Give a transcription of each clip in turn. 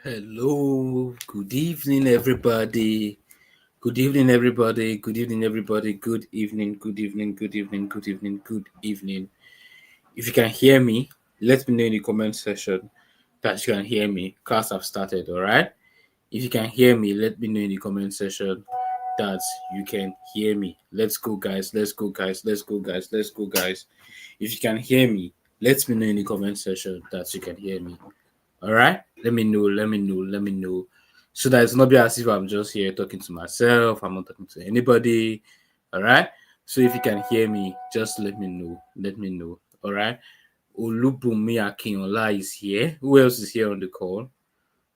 Hello, good evening, everybody. Good evening, everybody. Good evening, everybody. Good evening, good evening, good evening, good evening, good evening. If you can hear me, let me know in the comment section that you can hear me. Class have started, all right? If you can hear me, let me know in the comment section that you can hear me. Let's go, guys. Let's go, guys. Let's go, guys. Let's go, guys. If you can hear me, let me know in the comment section that you can hear me. All right, let me know, so that it's not be as if I'm just here talking to myself. I'm not talking to anybody. All right, so if you can hear me, just let me know. All right, Olubumi Akinola is here. Who else is here on the call?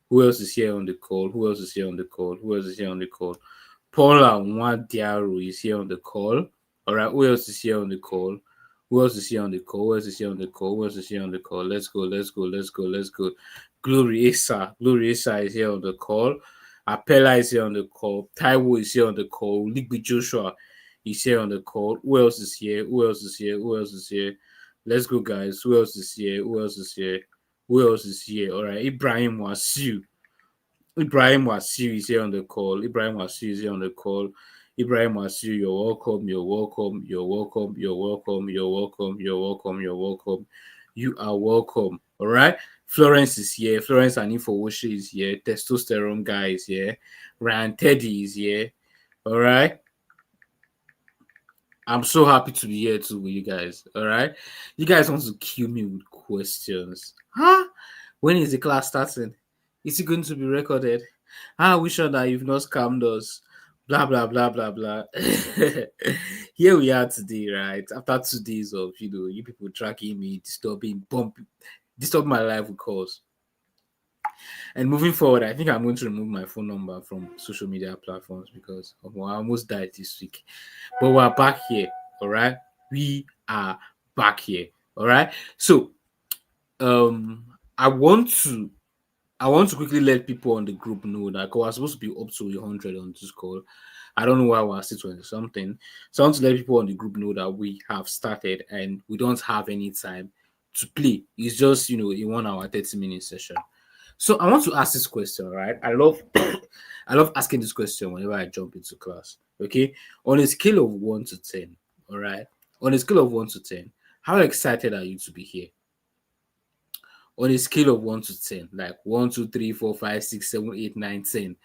Who else is here on the call? Who else is here on the call? Who else is here on the call? Paula Nwadiaru is here on the call. All right, who else is here on the call? Who else is here on the call? Who else is here on the call? Who else is here on the call? Let's go, let's go, let's go, let's go. Glory Issa is here on the call. Apella is here on the call. Taiwo is here on the call. Ligby Joshua is here on the call. Who else is here? Who else is here? Who else is here? Let's go, guys. Who else is here? Who else is here? Who else is here? All right, Ibrahim Wasiu. Ibrahim Wasiu is here on the call. Ibrahim Wasiu is here on the call. Ibrahim Wasiu, you're welcome. You're welcome. You're welcome. You're welcome. You're welcome. You're welcome. You're welcome. You are welcome. All right. Florence is here. Florence Anifowoshi is here. Testosterone guy is here. Ryan Teddy is here. All right. I'm so happy to be here too with you guys. All right. You guys want to kill me with questions. Huh? When is the class starting? Is it going to be recorded? Are we sure that you've not scammed us? Blah blah blah blah blah. Here we are today, right? After 2 days of you people tracking me, disturbing my life with calls. And moving forward, I think I'm going to remove my phone number from social media platforms because I almost died this week. But we're back here, all right? We are back here, all right? So, I want to quickly let people on the group know that we're supposed to be up to 100 on this call. I don't know why we're still 20 something. So I want to let people on the group know that we have started and we don't have any time to play. It's just, a 1 hour, 30-minute session. So I want to ask this question, right? I love I love asking this question whenever I jump into class. Okay. On a scale of 1 to 10, all right. On a scale of 1 to 10, how excited are you to be here? On a scale of 1 to 10, like 1, 2, 3, 4, 5, 6, 7, 8, 9, 10,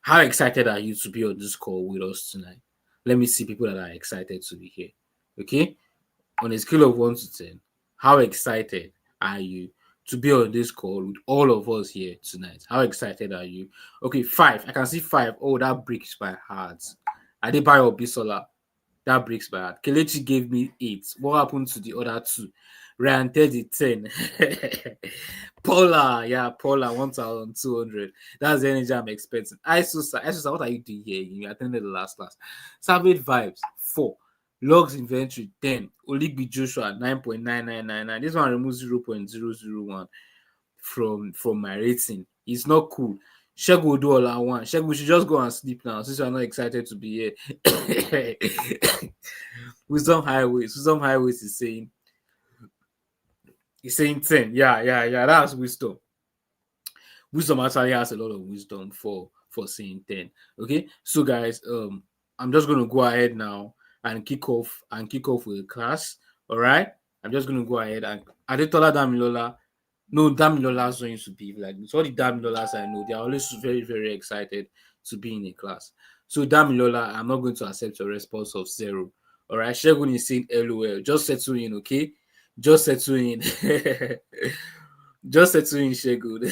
how excited are you to be on this call with us tonight? Let me see people that are excited to be here. Okay. On a scale of 1 to 10, how excited are you to be on this call with all of us here tonight? How excited are you? Okay, 5. I can see 5. Oh, that breaks my heart. Adebayo Bisola, that breaks my heart. Kelechi gave me 8. What happened to the other 2? Ryan Teddy 10. Paula 1,200. That's the energy I'm expecting. Isusa, what are you doing here? You attended the last class. Savage Vibes 4. Logs inventory 10. Oligby Joshua 9.9999. This one removes 0.001 from my rating. It's not cool. Shegu will do all I want. Shegu, we should just go and sleep now since you're not excited to be here. Wisdom Highways is saying He's saying 10. Yeah. That's wisdom. Wisdom actually has a lot of wisdom for saying 10. Okay. So guys, I'm just gonna go ahead now and kick off with the class. All right. I'm just gonna go ahead and Adetola Damilola. No, Damilola's going to be like this. All the Damilolas I know, they are always very, very excited to be in a class. So Damilola, I'm not going to accept your response of 0. All right. Shegun is saying LOL. Just settle in, okay? Just settle in. Just settle in, Shegun.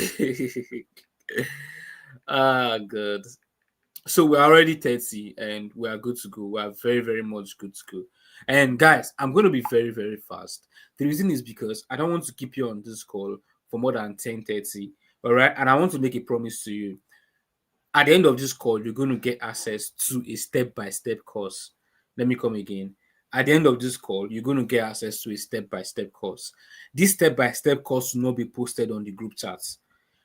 Good. So we're already 30 and we are good to go. We are very, very much good to go. And guys, I'm going to be very, very fast. The reason is because I don't want to keep you on this call for more than 10:30. All right. And I want to make a promise to you. At the end of this call, you're going to get access to a step-by-step course. Let me come again. At the end of this call, you're going to get access to a step-by-step course. This step-by-step course will not be posted on the group chats.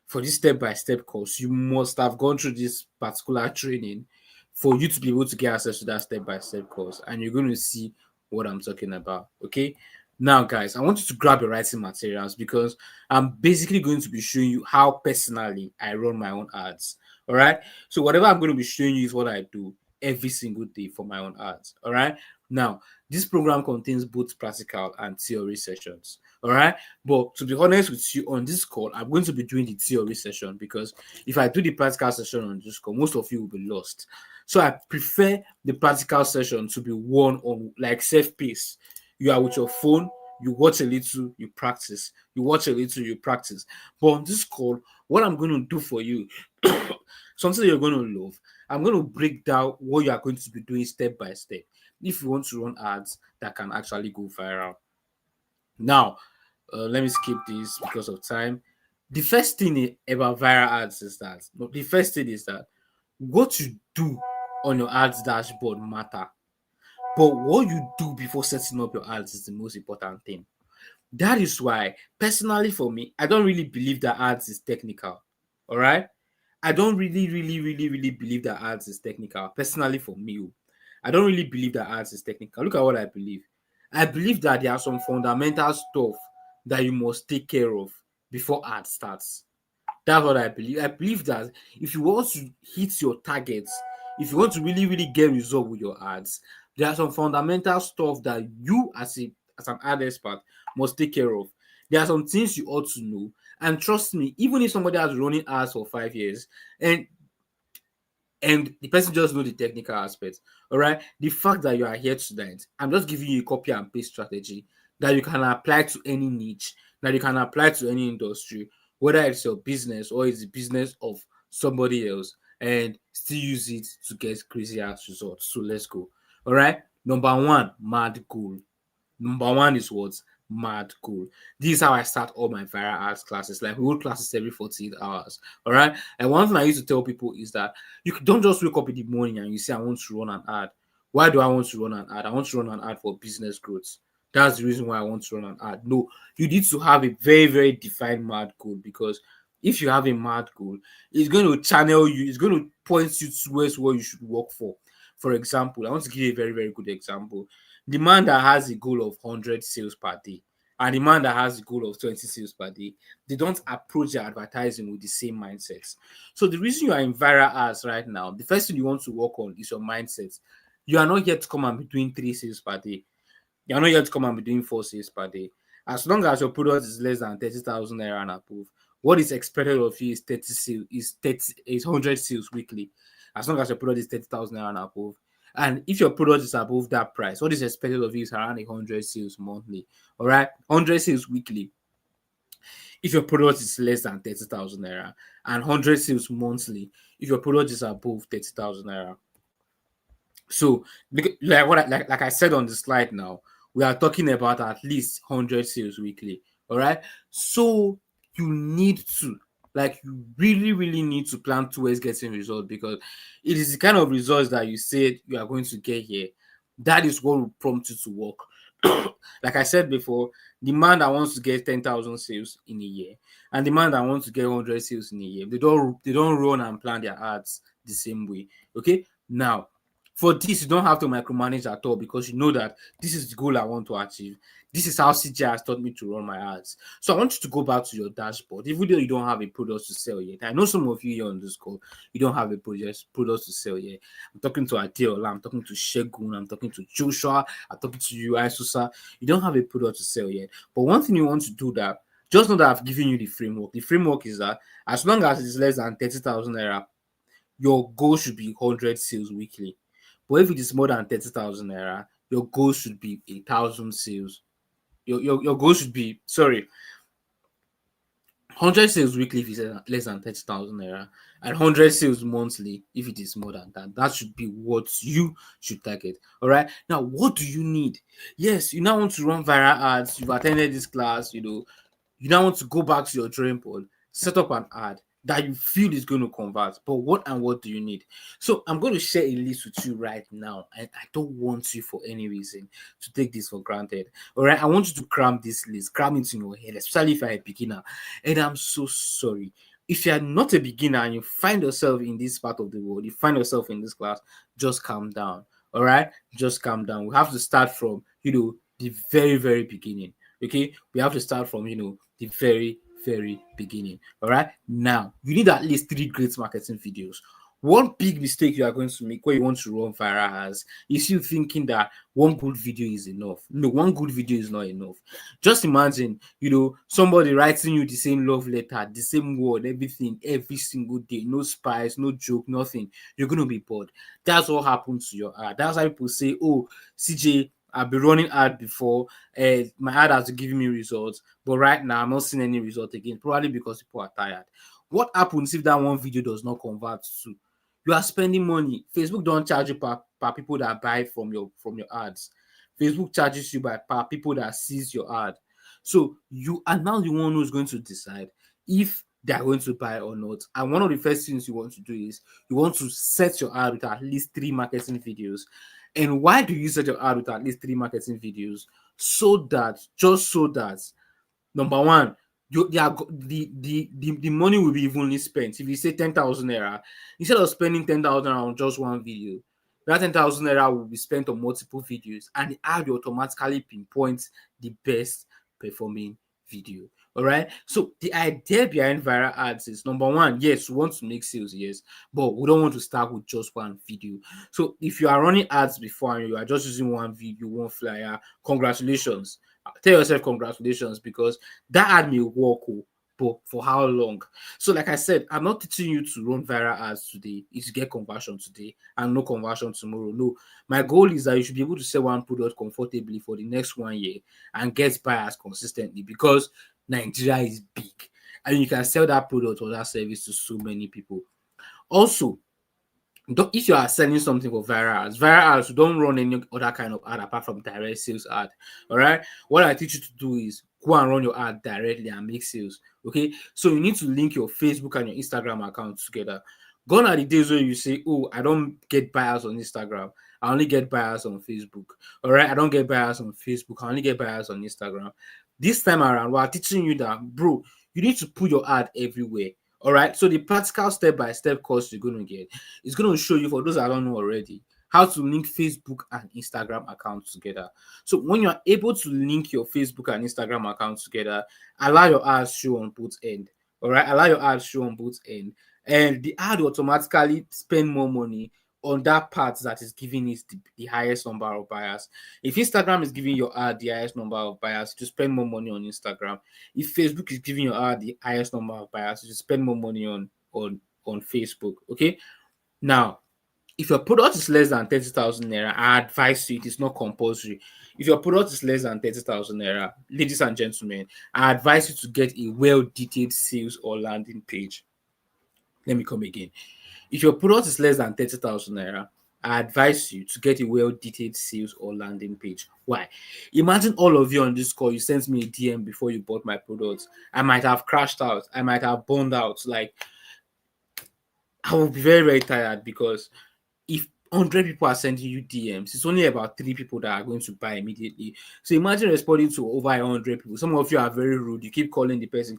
For this step-by-step course, you must have gone through this particular training for you to be able to get access to that step-by-step course. And you're going to see what I'm talking about. Okay. Now, guys, I want you to grab your writing materials because I'm basically going to be showing you how personally I run my own ads. All right. So, whatever I'm going to be showing you is what I do every single day for my own ads. All right. Now, this program contains both practical and theory sessions. All right. But to be honest with you, on this call, I'm going to be doing the theory session because if I do the practical session on this call, most of you will be lost. So, I prefer the practical session to be one on like self-paced. You are with your phone, you watch a little, you practice. You watch a little, you practice. But on this call, what I'm going to do for you, something you're going to love, I'm going to break down what you are going to be doing step by step if you want to run ads that can actually go viral. Now, let me skip this because of time. The first thing about viral ads is that, no, the first thing is that what you do on your ads dashboard matter. But what you do before setting up your ads is the most important thing. That is why, personally, for me, I don't really believe that ads is technical. All right. I don't really believe that ads is technical. Personally, for me, I don't really believe that ads is technical. Look at what I believe. I believe that there are some fundamental stuff that you must take care of before ad starts. That's what I believe. I believe that if you want to hit your targets, if you want to really get result with your ads, there are some fundamental stuff that you as an ad expert must take care of. There are some things you ought to know. And trust me, even if somebody has running ads for 5 years and the person just know the technical aspects. All right. The fact that you are here tonight, I'm just giving you a copy and paste strategy that you can apply to any niche, that you can apply to any industry, whether it's your business or it's the business of somebody else, and still use it to get crazy ass results. So let's go. All right. Number one, mad goal. Number one is what? Mad cool. This is how I start all my viral arts classes. Like we hold classes every 48 hours. All right. And one thing I used to tell people is that don't just wake up in the morning and you say, I want to run an ad. Why do I want to run an ad? I want to run an ad for business growth. That's the reason why I want to run an ad. No, you need to have a very defined mad goal because if you have a mad goal, it's going to channel you, it's going to point you towards what you should work for. For example, I want to give you a very good example. The man that has a goal of 100 sales per day and the man that has a goal of 20 sales per day, they don't approach their advertising with the same mindsets. So the reason you are in viral ads right now, the first thing you want to work on is your mindset. You are not yet to come and be doing 3 sales per day. You are not yet to come and be doing 4 sales per day. As long as your product is less than 30,000 naira and above, what is expected of you is 100 sales weekly. As long as your product is 30,000 naira and above, and if your product is above that price, what is expected of you is around 100 sales monthly. All right, 100 sales weekly. If your product is less than 30,000 naira, and 100 sales monthly if your product is above 30,000 naira. So, like I said on the slide now, we are talking about at least 100 sales weekly. All right. So you need to, like, you really need to plan towards getting results because it is the kind of results that you said you are going to get here. That is what will prompt you to work. Like I said before, the man that wants to get 10,000 sales in a year and the man that wants to get 100 sales in a year, they don't run and plan their ads the same way. Okay. Now, for this, you don't have to micromanage at all because you know that this is the goal I want to achieve. This is how CJ has taught me to run my ads. So I want you to go back to your dashboard, even though you don't have a product to sell yet. I know some of you here on this call, you don't have a product to sell yet. I'm talking to Adeola, I'm talking to Shegun, I'm talking to Joshua, I'm talking to you, Isusa. You don't have a product to sell yet. But one thing you want to do that, just know that I've given you the framework. The framework is that as long as it's less than 30,000 naira, your goal should be 100 sales weekly. But if it is more than 30,000 naira, your goal should be 1,000 sales. Your goal should be, sorry, 100 sales weekly if it's less than 30,000 naira, and 100 sales monthly if it is more than that. That should be what you should target. All right. Now, what do you need? Yes, you now want to run viral ads. You've attended this class, you now want to go back to your drawing board, set up an ad that you feel is going to convert. But what do you need? So I'm going to share a list with you right now, and I don't want you for any reason to take this for granted. All right, I want you to cram this list, cram it in your head, especially if you're a beginner. And I'm so sorry. If you're not a beginner and you find yourself in this part of the world, you find yourself in this class, just calm down. All right, just calm down. We have to start from the very, very beginning. Okay, we have to start from the very, very beginning. All right, now you need at least 3 great marketing videos. One big mistake you are going to make when you want to run viral as is you thinking that one good video is enough. No, one good video is not enough. Just imagine, somebody writing you the same love letter, the same word, everything, every single day, no spice, no joke, nothing. You're going to be bored. That's what happens to your ad. That's why people say, oh, CJ, I've been running ad before. My ad has given me results, but right now I'm not seeing any result again. Probably because people are tired. What happens if that one video does not convert to? You are spending money. Facebook don't charge you per people that buy from your ads. Facebook charges you by per people that sees your ad. So you are now the one who's going to decide if they are going to buy or not. And one of the first things you want to do is you want to set your ad with at least 3 marketing videos. And why do you set your ad with at least 3 marketing videos? Just so that, number one, the money will be evenly spent. If you say 10,000 naira, instead of spending 10,000 on just one video, that 10,000 naira will be spent on multiple videos, and the ad will automatically pinpoint the best performing video. All right. So the idea behind viral ads is, number one, yes, we want to make sales, yes, but we don't want to start with just one video. So if you are running ads before and you are just using one video, one flyer, congratulations. Tell yourself congratulations, because that ad may work, but for how long? So like I said, I'm not teaching you to run viral ads today is to get conversion today and no conversion tomorrow. No, my goal is that you should be able to sell one product comfortably for the next 1 year and get buyers consistently, because Nigeria is big and you can sell that product or that service to so many people. Also, if you are selling something for viral ads, don't run any other kind of ad apart from direct sales ad. All right. What I teach you to do is go and run your ad directly and make sales. Okay. So you need to link your Facebook and your Instagram accounts together. Gone are the days where you say, oh, I don't get buyers on Instagram. I only get buyers on Facebook. All right. I don't get buyers on Facebook. I only get buyers on Instagram. This time around, we're teaching you that, bro, you need to put your ad everywhere. All right. So the practical step-by-step course you're going to get is going to show you, for those that don't know already, how to link Facebook and Instagram accounts together. So when you're able to link your Facebook and Instagram accounts together, allow your ads show on both ends. All right. Allow your ads show on both ends. And the ad will automatically spend more money on that part that is giving it the highest number of buyers. If Instagram is giving your ad the highest number of buyers, you spend more money on Instagram. If Facebook is giving your ad the highest number of buyers, you spend more money on Facebook. Okay. Now, if your product is less than 30,000 naira, I advise you, it is not compulsory. If your product is less than 30,000 naira, ladies and gentlemen, I advise you to get a well-detailed sales or landing page. Let me come again. If your product is less than 30,000 naira, I advise you to get a well-detailed sales or landing page. Why? Imagine all of you on this call, you sent me a DM before you bought my product. I might have crashed out. I might have burned out. Like, I will be very, very tired, because if 100 people are sending you DMs, it's only about 3 people that are going to buy immediately. So imagine responding to over 100 people. Some of you are very rude. You keep calling the person,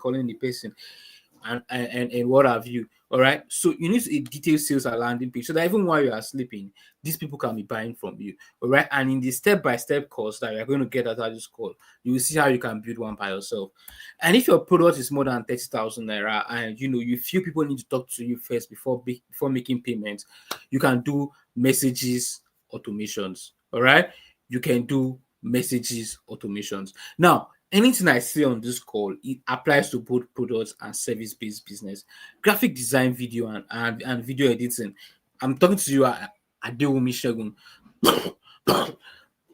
and what have you. All right. So you need a detailed sales and landing page so that even while you are sleeping, these people can be buying from you. All right. And in the step-by-step course that you're going to get after this call, you will see how you can build one by yourself. And if your product is more than 30,000 naira and you feel people need to talk to you first before making payments, you can do messages automations. All right. You can do messages automations. Now, anything I say on this call, it applies to both products and service-based business. Graphic design, video, and video editing. I'm talking to you, Adewumi Shegun.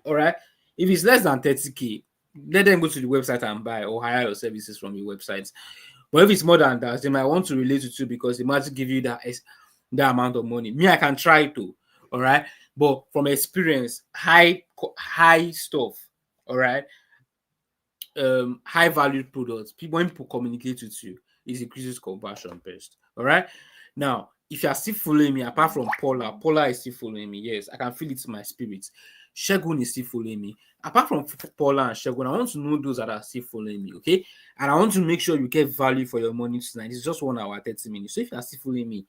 All right. If it's less than 30K, let them go to the website and buy or hire your services from your website. But if it's more than that, they might want to relate to you because they might give you that amount of money. Me, I can try to. All right. But from experience, high stuff. All right. High valued products, when people communicate with you, it increases conversion best. All right. Now, if you are still following me, apart from Paula is still following me. Yes, I can feel it in my spirit. Shegun is still following me. Apart from Paula and Shegun, I want to know those that are still following me. Okay. And I want to make sure you get value for your money tonight. It's just 1 hour, 30 minutes. So if you are still following me,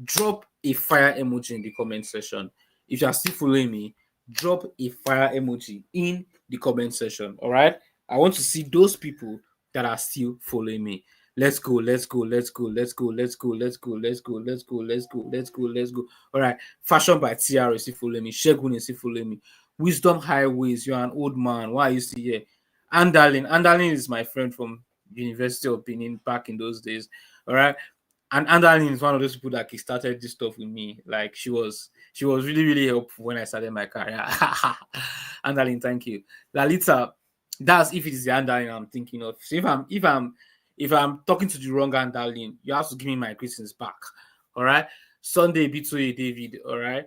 drop a fire emoji in the comment section. If you are still following me, drop a fire emoji in the comment section. All right. I want to see those people that are still following me. Let's go, let's go, let's go, let's go, let's go, let's go, let's go, let's go, let's go, let's go, let's go. All right. Fashion by TR is still following me. Shegun is still following me. Wisdom Highways, you're an old man. Why are you still here? Andalin is my friend from University of Benin back in those days. All right. And Andalin is one of those people that started this stuff with me. Like she was really, really helpful when I started my career. Andalin, thank you. Lalita, that's if it is the Andalin I'm thinking of. So if I'm talking to the wrong Andalin, you have to give me my greetings back. All right. Sunday B2A David, all right.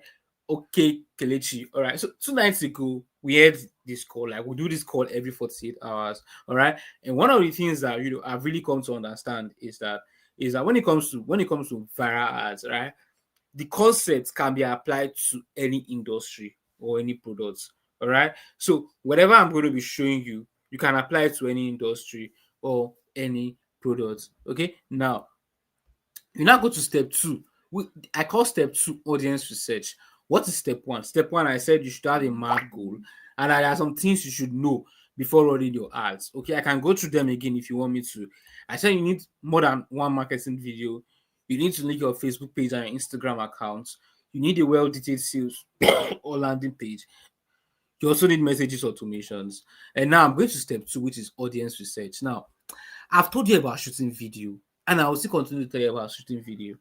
Okay, Kelechi. All right. So 2 nights ago, we had this call. Like we do this call every 48 hours. All right. And one of the things that I've really come to understand is that when it comes to viral ads, right, the concept can be applied to any industry or any products. All right. So whatever I'm going to be showing you, you can apply it to any industry or any product. Okay. Now you now go to step two. I call step two audience research. What is step one? Step one, I said you should have a mad goal, and there are some things you should know before running your ads. Okay, I can go through them again if you want me to. I said you need more than one marketing video. You need to link your Facebook page and your Instagram account. You need a well-detailed sales or landing page. You also need messages automations. And now I'm going to step two, which is audience research. Now, I've told you about shooting video, and I will still continue to tell you about shooting video,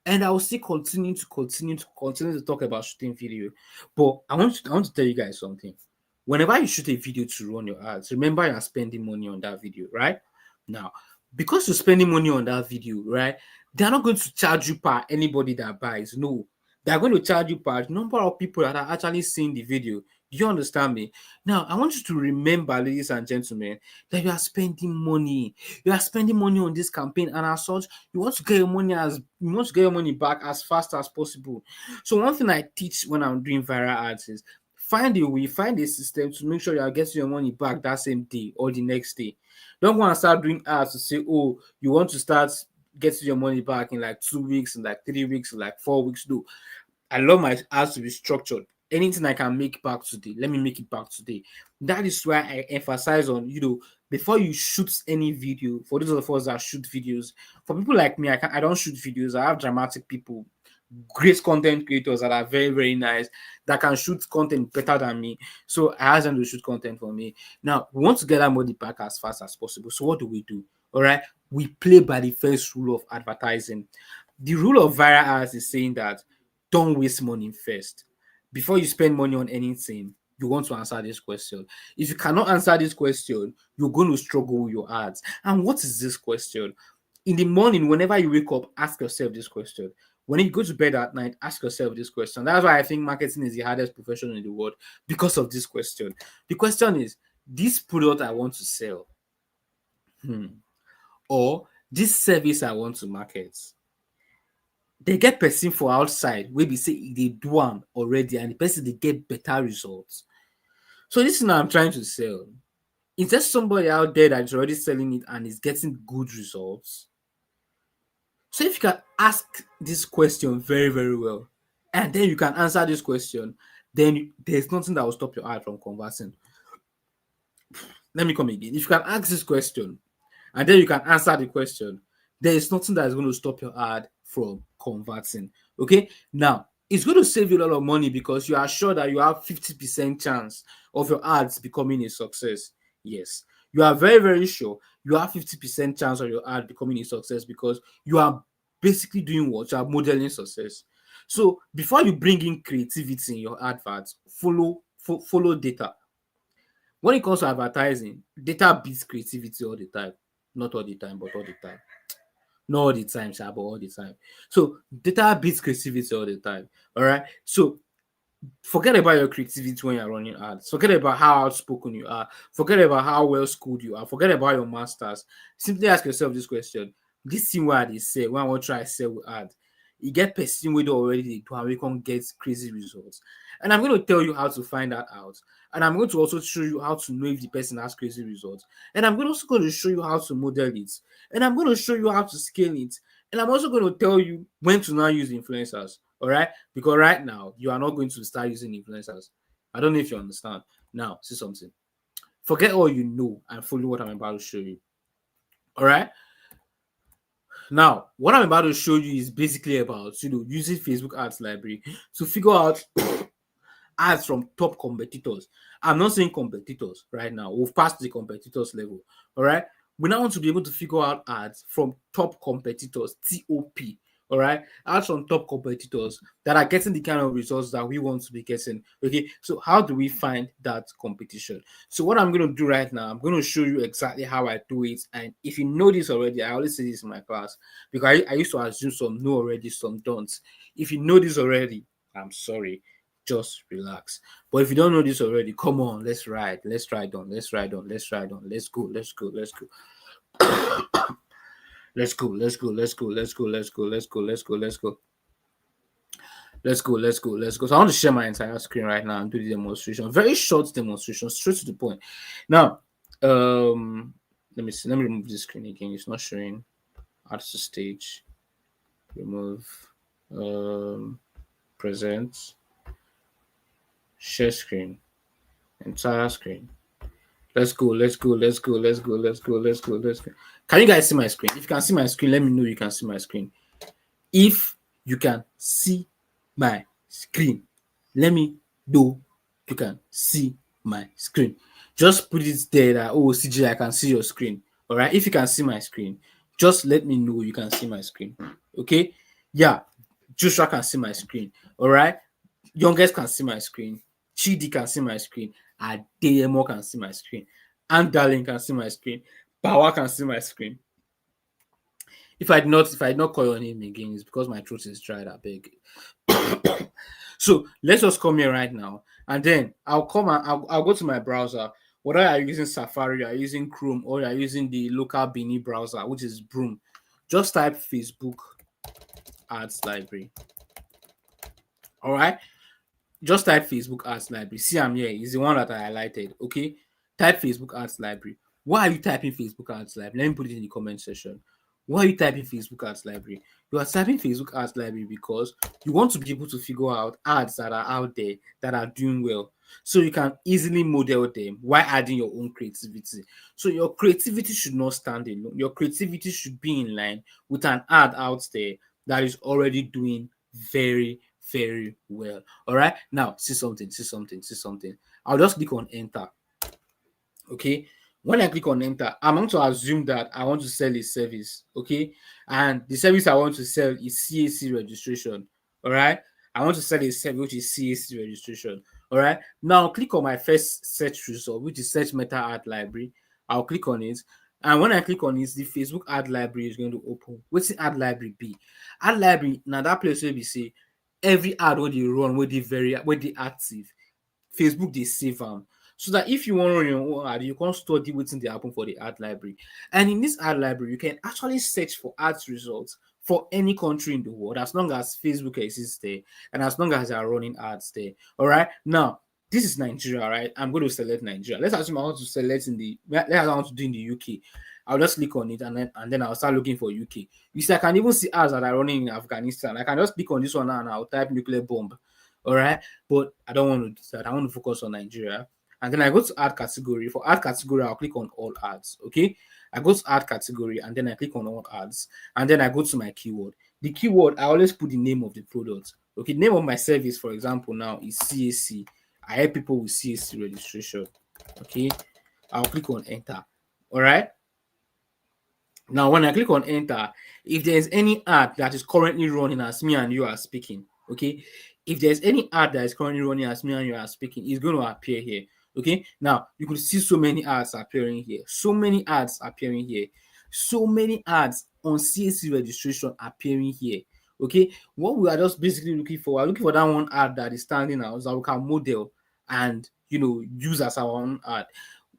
and I will still continue to talk about shooting video. But I want to tell you guys something. Whenever you shoot a video to run your ads, remember you're spending money on that video, right? Now, because you're spending money on that video, right? They're not going to charge you per anybody that buys. No, they're going to charge you per number of people that are actually seeing the video. Do you understand me? Now, I want you to remember, ladies and gentlemen, that you are spending money. You are spending money on this campaign, and as such, you want to get your money back as fast as possible. So, one thing I teach when I'm doing viral ads is find a system to make sure you are getting your money back that same day or the next day. Don't go and start doing ads to say, oh, you want to start getting your money back in like 2 weeks, in like 3 weeks, in like 4 weeks. No, I love my ads to be structured. Anything I can make back today, let me make it back today. That is why I emphasize on, before you shoot any video, for those of us that shoot videos, for people like me, I don't shoot videos. I have dramatic people, great content creators that are very, very nice, that can shoot content better than me. So I ask them to shoot content for me. Now, we want to get that money back as fast as possible. So what do? All right. We play by the first rule of advertising. The rule of viral ads is saying that don't waste money first. Before you spend money on anything, you want to answer this question. If you cannot answer this question, you're going to struggle with your ads. And what is this question? In the morning, whenever you wake up, ask yourself this question. When you go to bed at night, ask yourself this question. That's why I think marketing is the hardest profession in the world, because of this question. The question is, this product I want to sell, or this service I want to market, they get person for outside wey be say they do am already, and the person they get better results. So this thing I'm trying to sell, is there somebody out there that is already selling it and is getting good results? So if you can ask this question very, very well, and then you can answer this question, then there's nothing that will stop your ad from conversing. Let me come again. If you can ask this question and then you can answer the question, there is nothing that is going to stop your ad from converting. Okay. Now, it's going to save you a lot of money because you are sure that you have 50% chance of your ads becoming a success. Yes. You are very, very sure you have 50% chance of your ad becoming a success because you are basically doing what? You are modeling success. So before you bring in creativity in your adverts, follow data. When it comes to advertising, data beats creativity all the time. Not all the time, but all the time. Not all the time, sha, but all the time. So data beats creativity all the time. All right. So forget about your creativity when you're running ads. Forget about how outspoken you are. Forget about how well schooled you are. Forget about your masters. Simply ask yourself this question: this thing where they say when I want to try sell with ad, you get person with already they do and we can get crazy results. And I'm going to tell you how to find that out. And I'm going to also show you how to know if the person has crazy results. And I'm also going to show you how to model it. And I'm going to show you how to scale it. And I'm also going to tell you when to now use influencers. All right. Because right now, you are not going to start using influencers. I don't know if you understand. Now, see something. Forget all you know and follow what I'm about to show you. All right. Now, what I'm about to show you is basically about using Facebook Ads Library to figure out ads from top competitors. I'm not saying competitors right now. We've passed the competitors level. All right. We now want to be able to figure out ads from top competitors, TOP. All right. Ads from top competitors that are getting the kind of results that we want to be getting. Okay. So, how do we find that competition? So, what I'm going to do right now, I'm going to show you exactly how I do it. And if you know this already, I always say this in my class because I used to assume some know already, some don't. If you know this already, I'm sorry, just relax. But if you don't know this already, come on, let's ride. Let's ride on. Let's ride on. Let's ride on. Let's go. Let's go. Let's go. Let's go. Let's go. Let's go. Let's go. Let's go. Let's go. Let's go. Let's go. Let's go. Let's go. Let's go. So I want to share my entire screen right now and do the demonstration. Very short demonstration, straight to the point. Now, let me see. Let me remove this screen again. It's not showing. Add to stage. Remove. Present. Share screen. Entire screen. Let's go. Let's go. Let's go. Let's go. Let's go. Let's go. Let's go. Can you guys see my screen? If you can see my screen, let me know you can see my screen. If you can see my screen, let me know you can see my screen. Just put it there that, oh, CJ, I can see your screen. All right. If you can see my screen, just let me know you can see my screen. Okay. Yeah. Joshua can see my screen. All right. Youngest can see my screen. Chidi can see my screen. Adeyemo can see my screen. And Darling can see my screen. Bawa can see my screen. If I not call your name again, it's because my throat is dried. I beg. So let's just come here right now, and then I'll come and I'll go to my browser. Whether you're using Safari, you're using Chrome, or you're using the local Bini browser, which is Broom, just type Facebook Ads Library. All right. Just type Facebook Ads Library. See, I'm here. It's the one that I highlighted. Okay. Type Facebook Ads Library. Why are you typing Facebook Ads Library? Let me put it in the comment section. Why are you typing Facebook Ads Library? You are typing Facebook Ads Library because you want to be able to figure out ads that are out there that are doing well. So you can easily model them while adding your own creativity. So your creativity should not stand alone. Your creativity should be in line with an ad out there that is already doing very, very well. All right. Now, see something. I'll just click on enter. Okay. When I click on enter, I'm going to assume that I want to sell a service. Okay. And the service I want to sell is CAC registration. All right. I want to sell a service which is CAC registration. All right. Now click on my first search result, which is search meta ad library. I'll click on it. And when I click on it, the Facebook ad library is going to open. What's the ad library be? Ad library, now that place where we say every ad where they run, where they active, Facebook they save them. So that if you want to run your own ad, you can study what's in the happen for the ad library. And in this ad library, you can actually search for ads results for any country in the world, as long as Facebook exists there and as long as they are running ads there. All right. Now, this is Nigeria, right? I'm going to select Nigeria. Let's assume I want to select I want to do in the UK. I'll just click on it and then I'll start looking for UK. You see, I can even see ads that are running in Afghanistan. I can just click on this one now and I'll type nuclear bomb. All right. But I don't want to do that. I want to focus on Nigeria. And then I go to add category. For add category, I'll click on all ads. Okay. I go to add category and then I click on all ads. And then I go to my keyword. The keyword, I always put the name of the product. Okay. The name of my service, for example, now is CAC. I help people with CAC registration. Okay. I'll click on enter. All right. Now, when I click on enter, if there's any ad that is currently running as me and you are speaking, okay, if there's any ad that is currently running as me and you are speaking, it's going to appear here. Okay, now you could see so many ads appearing here, so many ads appearing here, so many ads on CAC registration appearing here. Okay, what we are just basically looking for, we're looking for that one ad that is standing out that we can model and use as our own ad.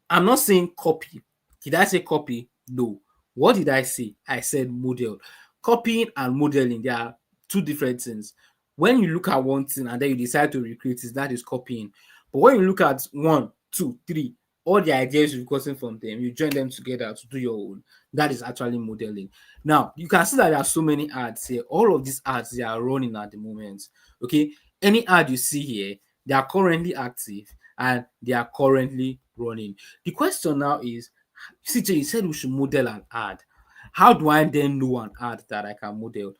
I'm not saying copy. Did I say copy? No. What did I say? I said model. Copying and modeling, they are two different things. When you look at one thing and then you decide to recreate it, that is copying. But when you look at 1, 2, 3, all the ideas you've gotten from them, you join them together to do your own. That is actually modeling. Now, you can see that there are so many ads here. All of these ads, they are running at the moment. Okay. Any ad you see here, They are currently active and they are currently running. The question now is, CJ, you said we should model an ad. How do I then know an ad that I can model?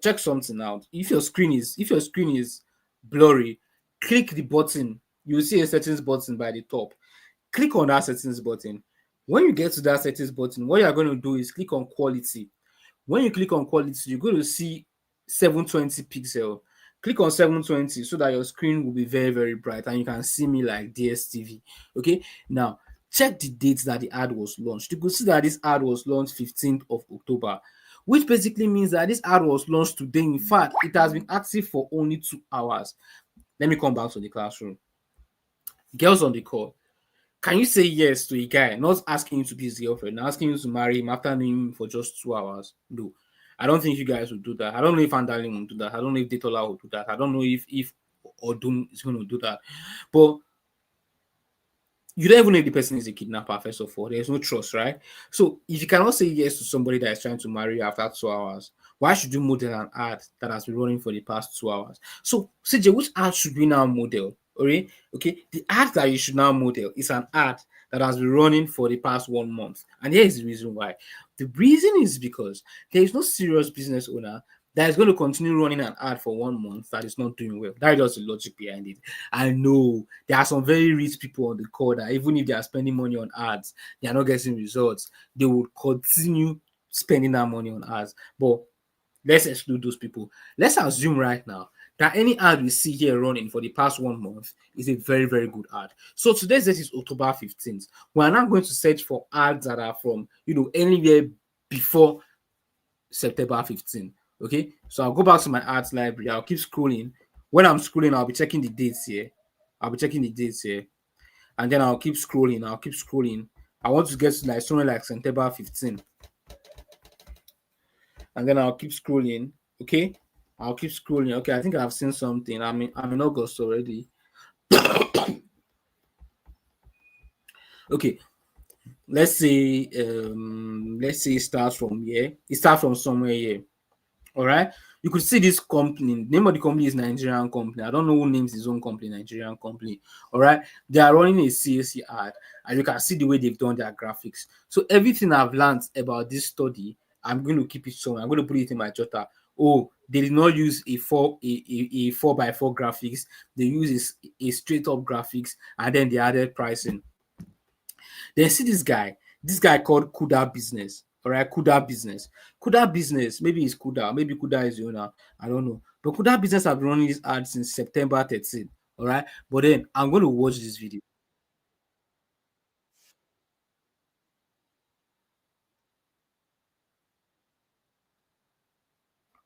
Check something out. If your screen is blurry, click the button. You will see a settings button by the top. Click on that settings button. When you get to that settings button, what you are going to do is click on quality. When you click on quality, you're going to see 720 pixel. Click on 720 so that your screen will be very, very bright and you can see me like DSTV. Okay, now check the date that the ad was launched. You could see that this ad was launched 15th of October, which basically means that this ad was launched today. In fact, it has been active for only 2 hours. Let me come back to the classroom. Girls on the call, can you say yes to a guy not asking you to be his girlfriend, asking you to marry him after knowing him for just 2 hours? No. I don't think you guys will do that. I don't know if Andalin will do that. I don't know if Detola will do that. I don't know if Odun is going to do that. But you don't even know if the person is a kidnapper, first of all. There's no trust, right? So if you cannot say yes to somebody that is trying to marry you after 2 hours, why should you model an ad that has been running for the past 2 hours? So, CJ, which ad should we now model? Okay, the ad that you should now model is an ad that has been running for the past 1 month. And here is the reason why. The reason is because there is no serious business owner that is going to continue running an ad for 1 month that is not doing well. That is just the logic behind it. I know there are some very rich people on the call that even if they are spending money on ads, they are not getting results. They will continue spending that money on ads. But let's exclude those people. Let's assume right now that any ad we see here running for the past 1 month is a very, very good ad. So today's date is October 15th. We are now going to search for ads that are from, anywhere before September 15th. Okay, so I'll go back to my ads library. I'll keep scrolling. When I'm scrolling, I'll be checking the dates here. And then I'll keep scrolling. I want to get to like somewhere like September 15. And then I'll keep scrolling. Okay, I'll keep scrolling. Okay, I think I've seen something. I'm in August already. Okay, let's say it starts from here. It starts from somewhere here. All right, you could see this company. Name of the company is Nigerian company. I don't know who names his own company, Nigerian company. All right, they are running a CAC ad, and you can see the way they've done their graphics. So everything I've learned about this study, I'm going to keep it somewhere. I'm going to put it in my jotter. Oh, they did not use a 4x4 graphics. They use a straight up graphics, and then they added pricing. Then see this guy called Kuda Business. All right, Kuda Business. Maybe it's Kuda. Maybe Kuda is the owner. I don't know. But Kuda Business have been running this ad since September 13. All right. But then I'm going to watch this video.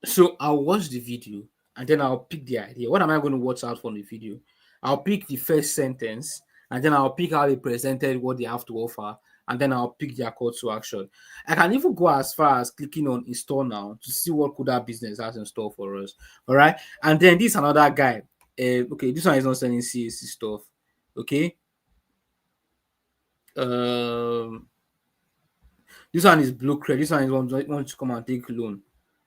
So I'll watch the video and then I'll pick the idea. What am I going to watch out from the video? I'll pick the first sentence and then I'll pick how they presented what they have to offer, and then I'll pick their call to action. I can even go as far as clicking on install now to see what Kuda Business has in store for us. All right. And then this another guy. Okay, this one is not selling CAC stuff. Okay. Um, this one is blue credit. This one is want to come and take loan.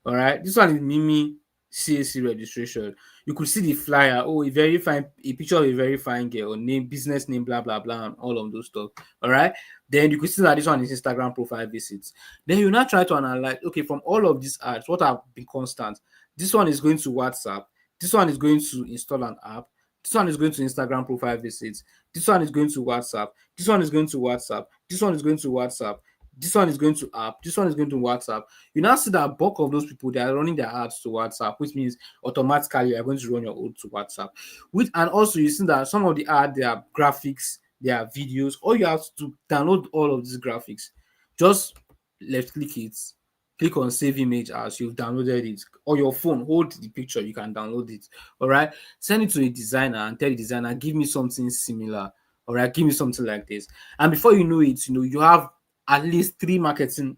All right. This one is Mimi CAC registration. You could see the flyer. Oh, a picture of a very fine girl, name, business name, blah blah blah, and all of those stuff. All right. Then you could see that this one is Instagram profile visits. Then you now try to analyze. Okay, from all of these ads, what have been constant? This one is going to WhatsApp. This one is going to install an app. This one is going to Instagram profile visits. This one is going to WhatsApp. This one is going to WhatsApp. This one is going to WhatsApp. This one is going to app. This one is going to WhatsApp. You now see that bulk of those people, they are running their ads to WhatsApp, which means automatically you are going to run your own to WhatsApp. And also you see that some of the ads, their graphics, their videos. All you have to download all of these graphics. Just left click it, click on save image as you've downloaded it, or your phone, hold the picture, you can download it. All right, send it to a designer and tell the designer, give me something similar. All right, give me something like this. And before you know it, you have at least 3 marketing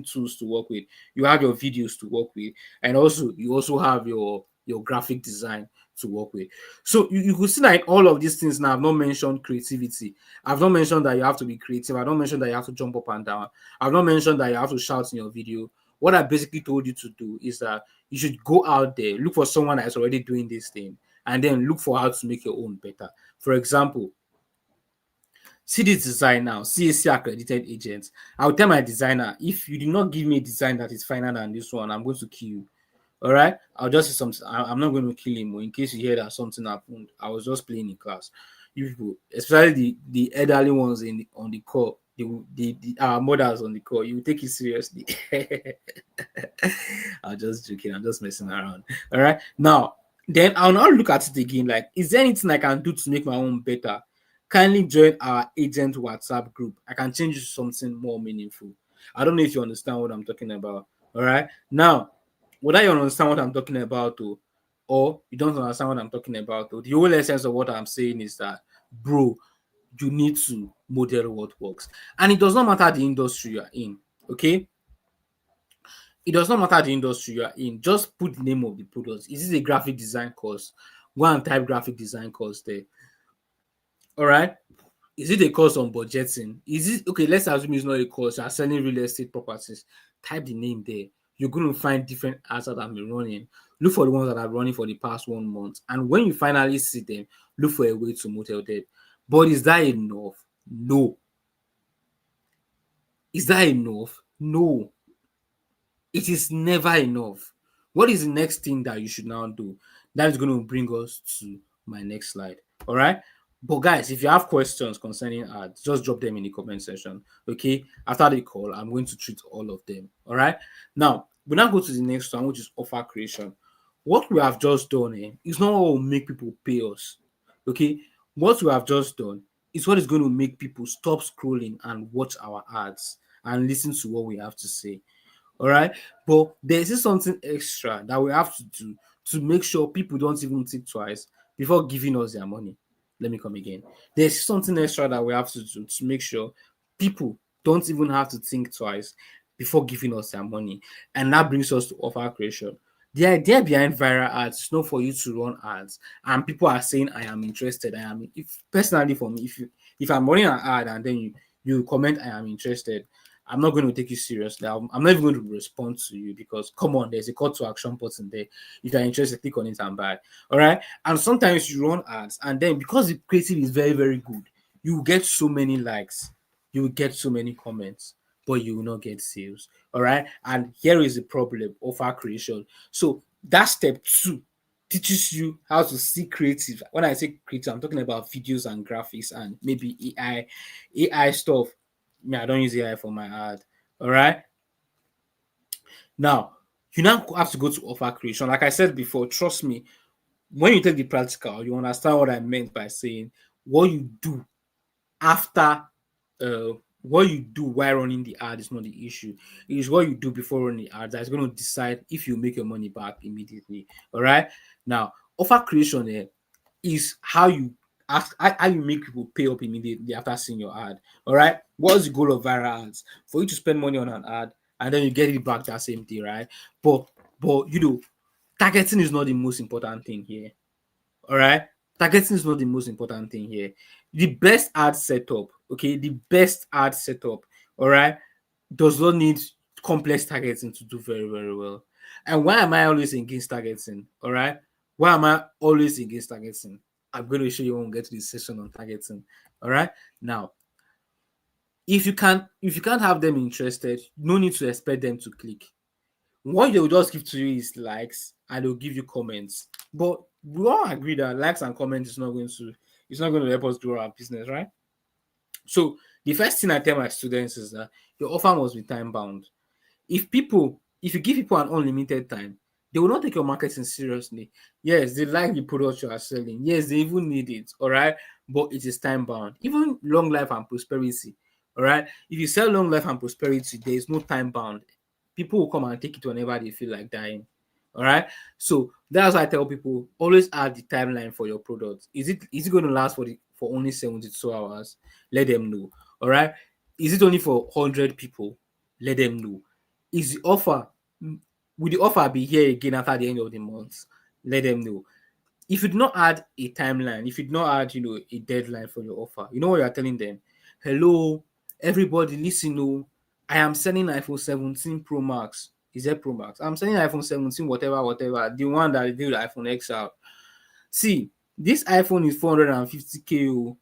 tools to work with. You have your videos to work with, and also you also have your graphic design to work with. So you could see that all of these things now, I've not mentioned creativity. I've not mentioned that you have to be creative. I've not mentioned that you have to jump up and down. I've not mentioned that you have to shout in your video. What I basically told you to do is that you should go out there, look for someone that's already doing this thing, and then look for how to make your own better. For example, see this design now, CAC accredited agent. I'll tell my designer, if you do not give me a design that is finer than this one, I'm going to kill you. All right, I'll just say something. I'm not going to kill him. Or in case you hear that something happened, I was just playing in class. You people, especially the elderly ones on the call, the our mothers on the call, you take it seriously. I'm just joking. I'm just messing around. All right. Now, then I'll now look at it again. Like, is there anything I can do to make my own better? Kindly join our agent WhatsApp group. I can change it to something more meaningful. I don't know if you understand what I'm talking about. All right. Now, whether you understand what I'm talking about, or you don't understand what I'm talking about, the whole essence of what I'm saying is that, bro, you need to model what works. And it does not matter the industry you're in, okay? It does not matter the industry you are in. Just put the name of the product. Is this a graphic design course? Go and type graphic design course there. All right. Is it a course on budgeting? Is it okay? Let's assume it's not a course. You're selling real estate properties. Type the name there. You're going to find different ads that have been running. Look for the ones that are running for the past 1 month. And when you finally see them, look for a way to model them. But is that enough? No. Is that enough? No. It is never enough. What is the next thing that you should now do? That is going to bring us to my next slide. All right. But guys, if you have questions concerning ads, just drop them in the comment section. Okay. After the call, I'm going to treat all of them. All right. Now, we now go to the next one, which is offer creation. What we have just done is not what will make people pay us. Okay. What we have just done is what is going to make people stop scrolling and watch our ads and listen to what we have to say. All right. But there is something extra that we have to do to make sure people don't even think twice before giving us their money. Let me come again. There's something extra that we have to do to make sure people don't even have to think twice before giving us their money. And that brings us to offer creation. The idea behind viral ads is not for you to run ads and people are saying, I am interested. I am, if personally for me, if I'm running an ad and then you comment, I am interested, I'm not going to take you seriously. I'm not even going to respond to you because, come on, there's a call to action button there. If you're interested, click on it and buy. All right. And sometimes you run ads, and then because the creative is very, very good, you will get so many likes, you will get so many comments, but you will not get sales. All right. And here is the problem: offer creation. So that's step 2. Teaches you how to see creative. When I say creative, I'm talking about videos and graphics and maybe AI stuff. Me, I don't use AI for my ad. All right. Now, you now have to go to offer creation. Like I said before, trust me, when you take the practical, you understand what I meant by saying what you do after what you do while running the ad is not the issue. It is what you do before running the ad that is going to decide if you make your money back immediately. All right. Now, offer creation is how you ask how you make people pay up immediately after seeing your ad. All right. What's the goal of viral ads? For you to spend money on an ad and then you get it back that same day, right? But targeting is not the most important thing here. All right. Targeting is not the most important thing here. The best ad setup, okay, the best ad setup, all right, does not need complex targeting to do very, very well. And why am I always against targeting? All right. Why am I always against targeting? I'm going to show you when we get to this session on targeting. All right. Now, if you can't have them interested, no need to expect them to click. What they will just give to you is likes and they'll give you comments. But we all agree that likes and comments is not going to help us grow our business, right? So the first thing I tell my students is that your offer must be time bound. If you give people an unlimited time, they will not take your marketing seriously. Yes, they like the product you are selling. Yes, they even need it. All right. But it is time bound. Even long life and prosperity. All right. If you sell long life and prosperity, there is no time bound. People will come and take it whenever they feel like dying. All right. So that's why I tell people always add the timeline for your product. Is it going to last for only 72 hours? Let them know. All right. Is it only for 100 people? Let them know. Is the offer will the offer be here again after the end of the month? Let them know. If you do not add a timeline, if you do not add, a deadline for your offer, you know what you are telling them? Hello, everybody, listen. Oh, I am selling iPhone 17 Pro Max. Is that Pro Max? I'm selling iPhone 17, whatever, the one that did iPhone XR. See, this iPhone is 450K,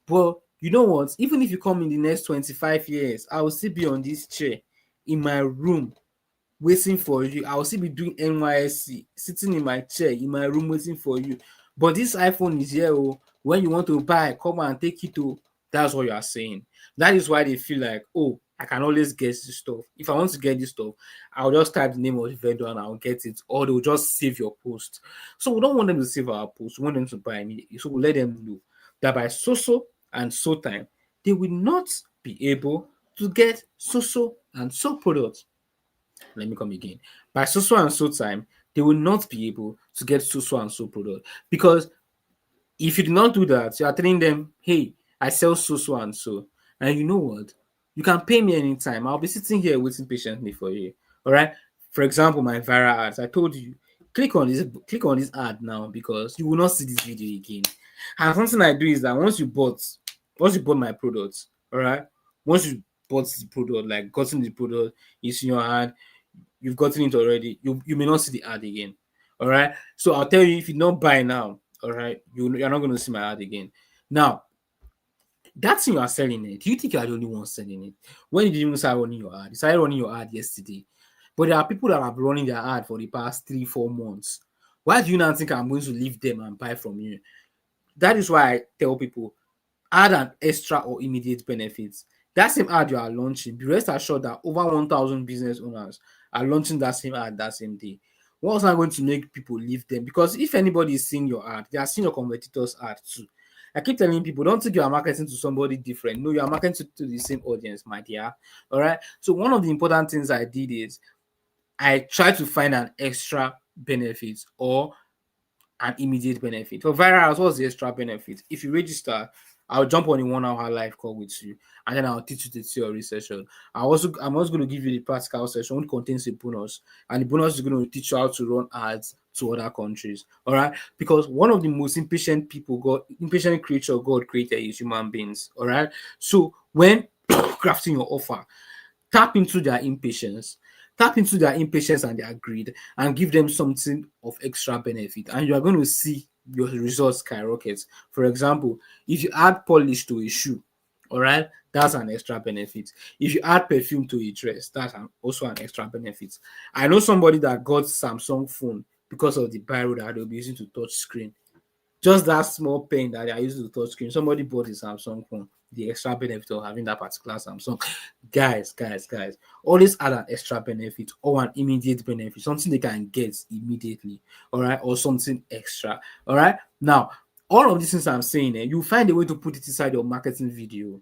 but you know what? Even if you come in the next 25 years, I will still be on this chair in my room waiting for you. I will still be doing NYSC, sitting in my chair in my room waiting for you. But this iPhone is here. Oh, when you want to buy, come and take it. Oh, that's what you are saying. That is why they feel like, oh, I can always get this stuff. If I want to get this stuff, I'll just type the name of the vendor and I'll get it, or they'll just save your post. So we don't want them to save our post. We want them to buy immediately. So we'll let them know that by so and so time, they will not be able to get so and so products. Let me come again. By so and so time, they will not be able to get so and so product, because if you do not do that, you are telling them, hey, I sell so and so. And you know what? You can pay me anytime. I'll be sitting here waiting patiently for you. All right. For example, my viral ads. I told you, click on this ad now, because you will not see this video again. And something I do is that once you bought my product, all right, once you bought the product, like gotten the product, it's in your hand, you've gotten it already, you may not see the ad again. All right. So I'll tell you, if you don't buy now, all right, you're not going to see my ad again. Now, that thing you are selling it, do you think you are the only one selling it? When did you even start running your ad? You started running your ad yesterday. But there are people that have been running their ad for the past 3-4 months. Why do you not think I'm going to leave them and buy from you? That is why I tell people, add an extra or immediate benefits. That same ad you are launching, be rest assured that over 1,000 business owners are launching that same ad that same day. What's not going to make people leave them? Because if anybody is seeing your ad, they are seeing your competitors' ad too. I keep telling people, don't think you are marketing to somebody different. No, you are marketing to the same audience, my dear. All right. So one of the important things I did is I tried to find an extra benefit or an immediate benefit. For viral, what's the extra benefit? If you register, I'll jump on a 1 hour live call with you, and then I'll teach you the theory session. I'm also going to give you the practical session, which contains a bonus, and the bonus is going to teach you how to run ads to other countries. All right, because one of the most impatient creature God created is human beings. All right, so when crafting your offer, tap into their impatience, and their greed, and give them something of extra benefit, and you are going to see your results skyrocket. For example, if you add polish to a shoe, all right, that's an extra benefit. If you add perfume to a dress, that's also an extra benefit. I know somebody that got Samsung phone because of the biro that they'll be using to touch screen. Just that small pen that they are using to touch screen. Somebody bought a Samsung phone. The extra benefit of having that particular Samsung. Guys, always add an extra benefit or an immediate benefit, something they can get immediately, all right, or something extra, all right. Now, all of these things I'm saying, you find a way to put it inside your marketing video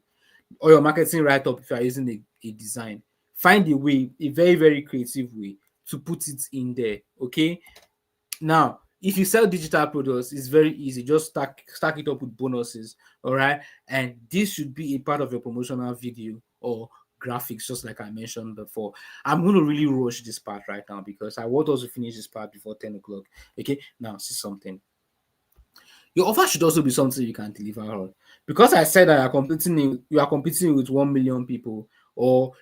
or your marketing write up if you are using a design. Find a way, a very, very creative way to put it in there, okay? Now, if you sell digital products, it's very easy. Just stack it up with bonuses, all right? And this should be a part of your promotional video or graphics, just like I mentioned before. I'm going to really rush this part right now because I want us to finish this part before 10 o'clock. Okay, now see something. Your offer should also be something you can deliver on. Because I said that you are competing with 1 million people, or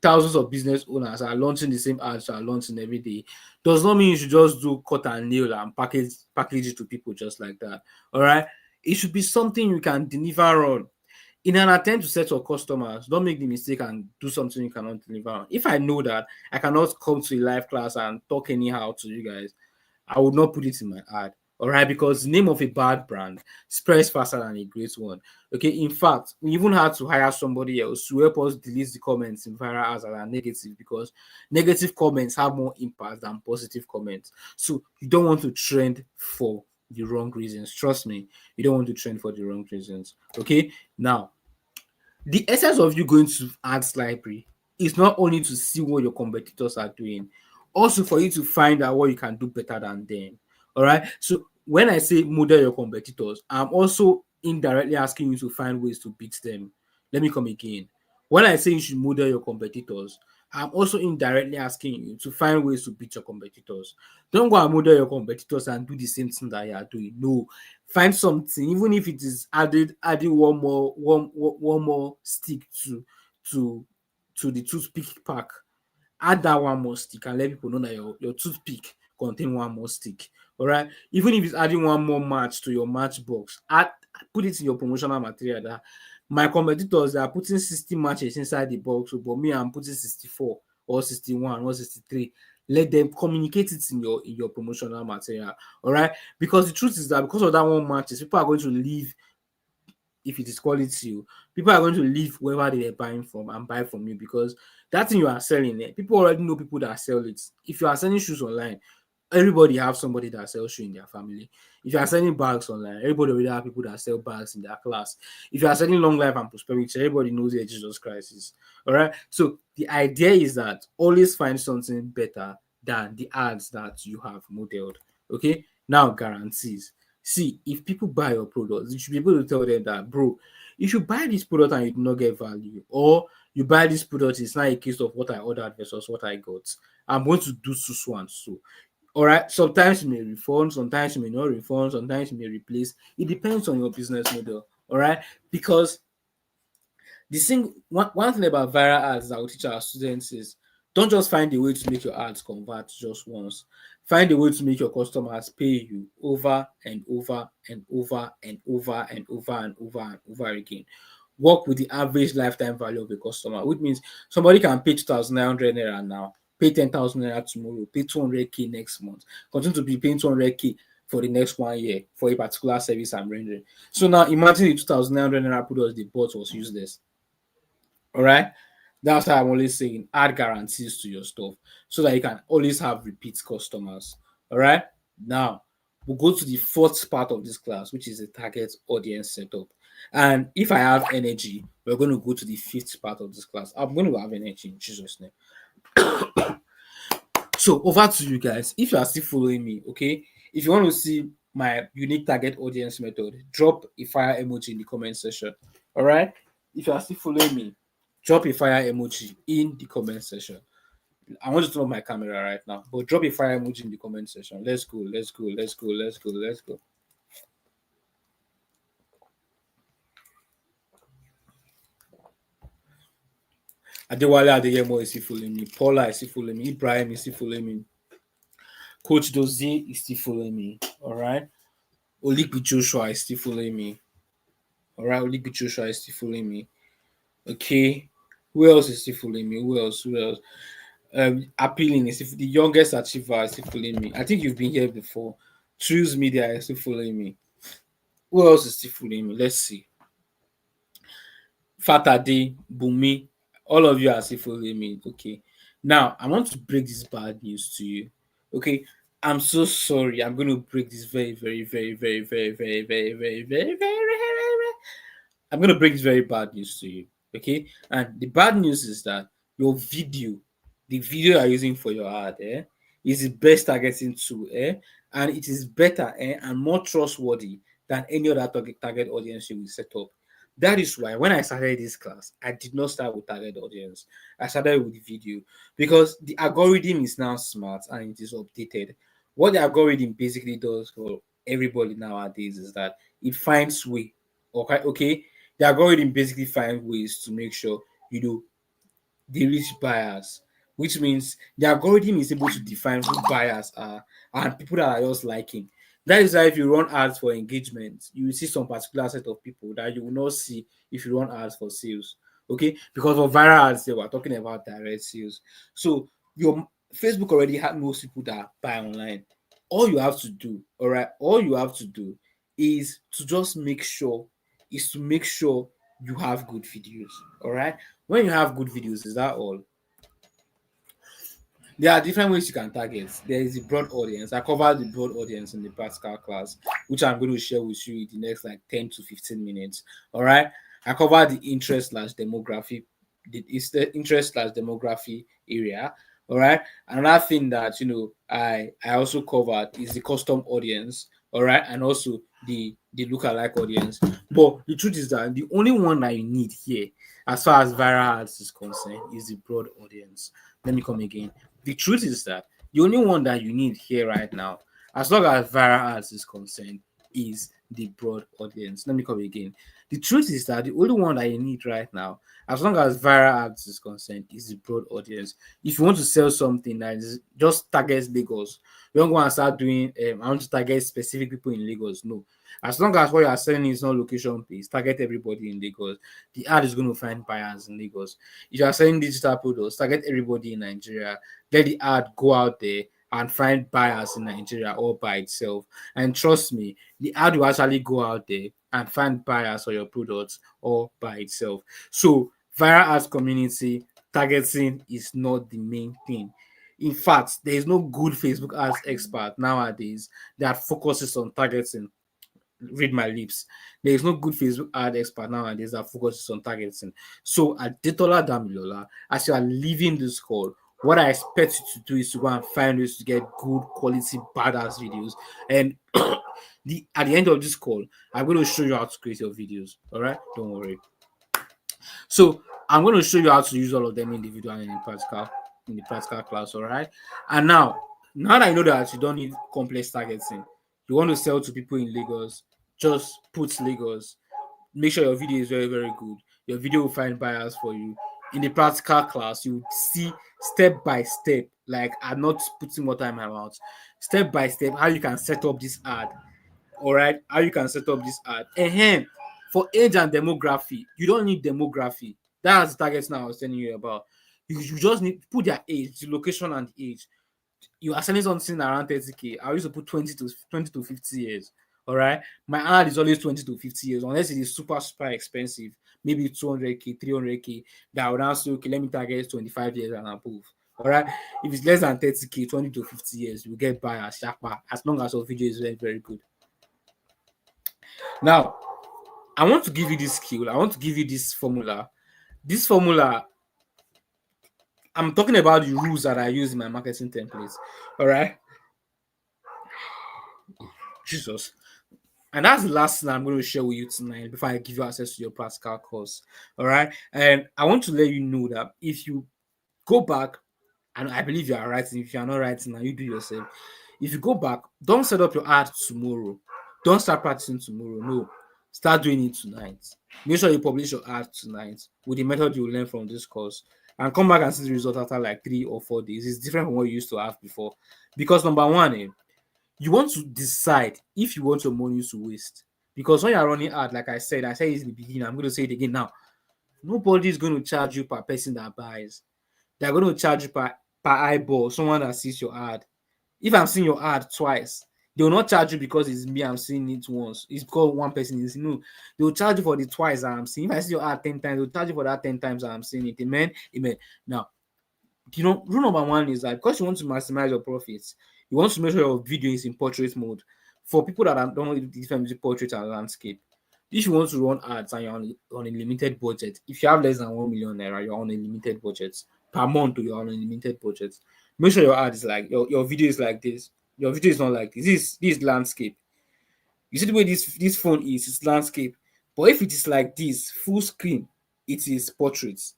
thousands of business owners are launching the same ads are launching every day, does not mean you should just do cut and nail and package it to people just like that. All right. It should be something you can deliver on. In an attempt to set your customers, don't make the mistake and do something you cannot deliver on. If I know that I cannot come to a live class and talk anyhow to you guys, I would not put it in my ad. All right, because the name of a bad brand spreads faster than a great one. Okay, in fact, we even had to hire somebody else to help us delete the comments in viral ads that are negative, because negative comments have more impact than positive comments. So you don't want to trend for the wrong reasons. Trust me, you don't want to trend for the wrong reasons. Okay, now the essence of you going to ads library is not only to see what your competitors are doing, also for you to find out what you can do better than them. All right. So when I say model your competitors, I'm also indirectly asking you to find ways to beat them. Let me come again. When I say you should model your competitors, I'm also indirectly asking you to find ways to beat your competitors. Don't go and model your competitors and do the same thing that you are doing. No, find something, even if it is adding one more stick to to the toothpick pack. Add that one more stick and let people know that your toothpick contain one more stick. All right. Even if it's adding one more match to your match box, put it in your promotional material that my competitors, they are putting 60 matches inside the box, but me, I'm putting 64 or 61 or 63. Let them communicate it in your promotional material. All right. Because the truth is that because of that one matches, people are going to leave. If it is quality, people are going to leave wherever they are buying from and buy from you, because that thing you are selling, people already know people that sell it. If you are selling shoes online, everybody have somebody that sells shoes in their family. If you are selling bags online, everybody already have people that sell bags in their class. If you are selling long life and prosperity, everybody knows where Jesus Christ is. All right. So the idea is that always find something better than the ads that you have modeled. Okay. Now guarantees. See, if people buy your products, you should be able to tell them that, bro, if you buy this product and you do not get value, or you buy this product, it's not a case of what I ordered versus what I got. I'm going to do so and so. All right. Sometimes you may refund, sometimes you may not refund, sometimes you may replace. It depends on your business model. All right. Because one thing about viral ads that I will teach our students is don't just find a way to make your ads convert just once. Find a way to make your customers pay you over and over and over and over and over and over and over again. Work with the average lifetime value of a customer, which means somebody can pay 2,900 naira now, pay 10,000 naira tomorrow, pay 200K next month, continue to be paying 200K for the next 1 year for a particular service I'm rendering. So now imagine the 2,900 naira product they bought was useless. All right. That's why I'm always saying add guarantees to your stuff so that you can always have repeat customers. All right. Now we'll go to the fourth part of this class, which is the target audience setup. And if I have energy, we're going to go to the fifth part of this class. I'm going to have energy in Jesus' name. So over to you guys. If you are still following me, okay. If you want to see my unique target audience method, drop a fire emoji in the comment section. All right. If you are still following me, drop a fire emoji in the comment section. I want to turn off my camera right now, but drop a fire emoji in the comment section. Let's go, let's go, let's go, let's go, let's go. Adewale Adeyemo is still following me. Paula is still following me. Ibrahim is still following me. Coach Dozie is still following me. All right. Olikpi Joshua is still following me. All right. Olikpi Joshua is still following me. Okay. Who else is still following me? Who else? Who else? Appealing is the youngest achiever is still following me. I think you've been here before. Choose Media is still following me. Who else is still following me? Let's see. Fatade, Bumi, all of you are still following me. Okay. Now I want to break this bad news to you. Okay. I'm so sorry. I'm going to break this very, very, very, very, very, very, very, very, very, very, very. I'm going to break this very bad news to you. Okay. And the bad news is that your video, the video you're using for your ad, is the best targeting tool, and it is better and more trustworthy than any other target audience you will set up. That is why when I started this class, I did not start with target audience. I started with video because the algorithm is now smart and it is updated. What the algorithm basically does for everybody nowadays is that it finds way. Okay. The algorithm basically finds ways to make sure you know they reach buyers, which means the algorithm is able to define who buyers are and people that are just liking. That is why if you run ads for engagement, you will see some particular set of people that you will not see if you run ads for sales. Okay, because for viral ads, they were talking about direct sales. So your Facebook already knows people that buy online. All you have to do, all right, all you have to do is to just make sure you have good videos. All right. When you have good videos, is that all? There are different ways you can target. There is a broad audience. I covered the broad audience in the practical class, which I'm going to share with you in the next like 10 to 15 minutes. All right. I covered the interest slash demography, it's the interest slash demography area. All right. Another thing that I also covered is the custom audience. All right, and also the lookalike audience. But the truth is that the only one that you need here, as far as viral ads is concerned, is the broad audience. Let me come again. The truth is that the only one that you need here right now, as long as viral ads is concerned, is the broad audience. Let me come again. The truth is that the only one that you need right now, as long as viral ads is concerned, is the broad audience. If you want to sell something that is just targets Lagos, you don't go and start doing I want to target specific people in Lagos. No. As long as what you are selling is not location based, target everybody in Lagos. The ad is going to find buyers in Lagos. If you are selling digital products, target everybody in Nigeria. Let the ad go out there and find buyers in Nigeria all by itself. And trust me, the ad will actually go out there and find buyers for your products all by itself. So viral ads community targeting is not the main thing. In fact, there is no good Facebook ads expert nowadays that focuses on targeting. Read my lips. There is no good Facebook ad expert nowadays that focuses on targeting. So, Adetola Damilola, as you are leaving this call, what I expect you to do is to go and find ways to get good quality badass videos. And at the end of this call, I'm going to show you how to create your videos. All right, don't worry. So I'm going to show you how to use all of them individually in the practical class. All right. And now that you know that you don't need complex targeting, you want to sell to people in Lagos, just put Lagos. Make sure your video is very, very good. Your video will find buyers for you. In the practical class, you see step by step, like I'm not putting more time in my mouth, step by step, how you can set up this ad. All right, how you can set up this ad. For age and demography, you don't need demography. That's the target now I was telling you about. You just need to put their age, the location, and the age. You are selling something around 30K. I used to put 20 to 50 years. All right. My ad is always 20 to 50 years, unless it is super, super expensive, maybe 200K, 300K. That would now say, okay, let me target 25 years and above. All right. If it's less than 30K, 20 to 50 years, you get buyers sharper as long as your video is very, very good. Now, I want to give you this skill. I want to give you this formula. This formula, I'm talking about the rules that I use in my marketing templates. All right. Jesus. And that's the last thing I'm going to share with you tonight before I give you access to your practical course. All right. And I want to let you know that if you go back, and I believe you are writing, if you are not writing, now you do yourself. If you go back, don't set up your ad tomorrow. Don't start practicing tomorrow. No. Start doing it tonight. Make sure you publish your ad tonight with the method you will learn from this course. And come back and see the result after like 3 or 4 days. It's different from what you used to have before. Because number one, you want to decide if you want your money to waste. Because when you're running ad, like I said it in the beginning, I'm going to say it again now. Nobody is going to charge you per person that buys. They're going to charge you per eyeball, someone that sees your ad. If I'm seeing your ad twice, they will not charge you because it's me, I'm seeing it once. It's because one person is no. They will charge you for the twice that I'm seeing. If I see your ad 10 times, they'll charge you for that 10 times that I'm seeing it. Amen. Amen. Now, rule number one is that because you want to maximize your profits, you want to make sure your video is in portrait mode. For people that don't know the difference between portrait and landscape, if you want to run ads and you're on a limited budget, if you have less than 1 million naira, you're on a limited budget per month, or you're on a limited budget. Make sure your ad is like your video is like this. Your video is not like this. This is landscape. You see the way this phone is, it's landscape. But if it is like this, full screen, it is portraits.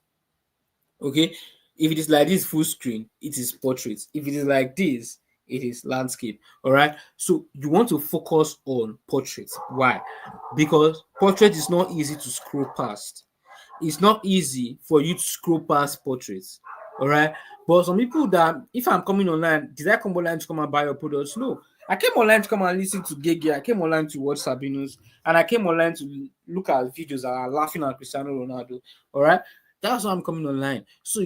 Okay, if it is like this full screen, it is portraits. If it is like this, it is landscape. All right, so you want to focus on portraits. Why? Because portrait is not easy to scroll past. It's not easy for you to scroll past portraits. All right, but some people that if I'm coming online, did I come online to come and buy your products? No, I came online to come and listen to Gege. I came online to watch Sabinus, and I came online to look at videos that are laughing at Cristiano Ronaldo. All right, that's why I'm coming online. So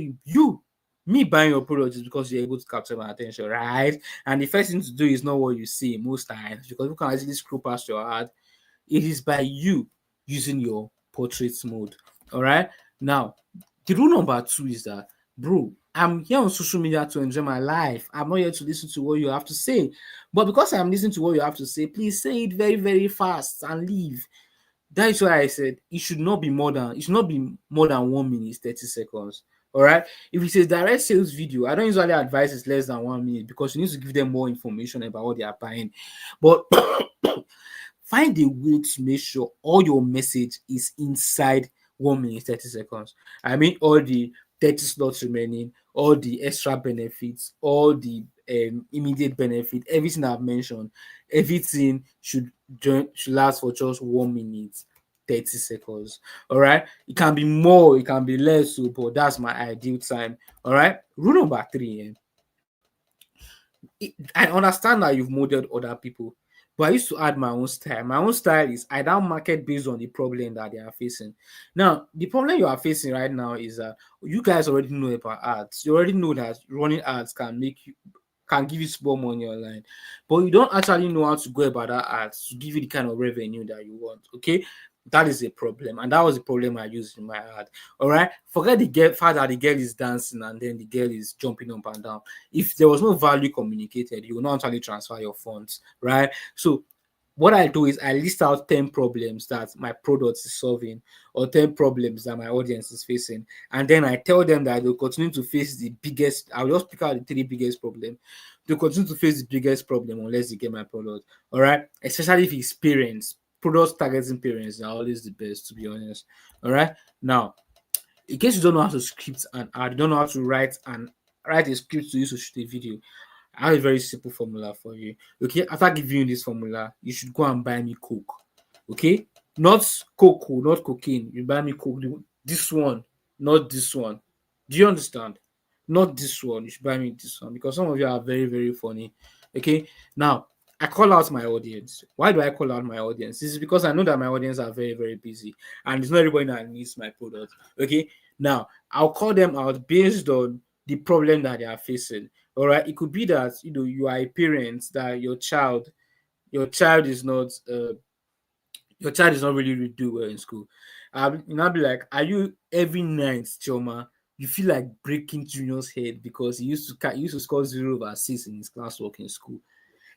me buying your product is because you're able to capture my attention, right? And the first thing to do is not what you see most times, because you can actually scroll past your ad. It is by you using your portrait mode. All right. Now, the rule number 2 is that, bro, I'm here on social media to enjoy my life. I'm not here to listen to what you have to say. But because I'm listening to what you have to say, please say it very, very fast and leave. That is why I said it should not be more than 1 minute, 30 seconds. All right. If it's a direct sales video, I don't usually advise it's less than 1 minute because you need to give them more information about what they are buying. But find a way to make sure all your message is inside 1 minute, 30 seconds. I mean, all the 30 slots remaining, all the extra benefits, all the immediate benefit. Everything I've mentioned, everything should last for just 1 minute, 30 seconds. All right, it can be more, it can be less, so but that's my ideal time. All right, rule number three. I understand that you've modeled other people, but I used to add my own style. My own style is I now market based on the problem that they are facing. Now, the problem you are facing right now is that you guys already know about ads. You already know that running ads can give you small money online, but you don't actually know how to go about that ads to give you the kind of revenue that you want. Okay, that is a problem, and that was the problem I used in my ad. All right, forget the girl fact that the girl is dancing and then the girl is jumping up and down. If there was no value communicated, you will not actually transfer your funds, right? So what I do is I list out 10 problems that my product is solving, or 10 problems that my audience is facing. And then I tell them that they'll continue to face the biggest, I'll just pick out the three biggest problems. They'll continue to face the biggest problem unless they get my product. All right. Especially if it's parents. Products targeting parents are always the best, to be honest. All right. Now, in case you don't know how to script an ad, you don't know how to write a script to use to shoot a video, I have a very simple formula for you. Okay, after giving you this formula, you should go and buy me Coke. Okay, not cocoa, not cocaine. You buy me Coke. This one, not this one. Do you understand? Not this one. You should buy me this one because some of you are very, very funny. Okay, now I call out my audience. Why do I call out my audience? This is because I know that my audience are very, very busy, and it's not everybody that needs my product. Okay, now I'll call them out based on the problem that they are facing. All right, it could be that you are a parent that your child is not really do well in school. I'll be like, are you every night, Choma? You feel like breaking Junior's head because he used to score 0/6 in his classwork in school.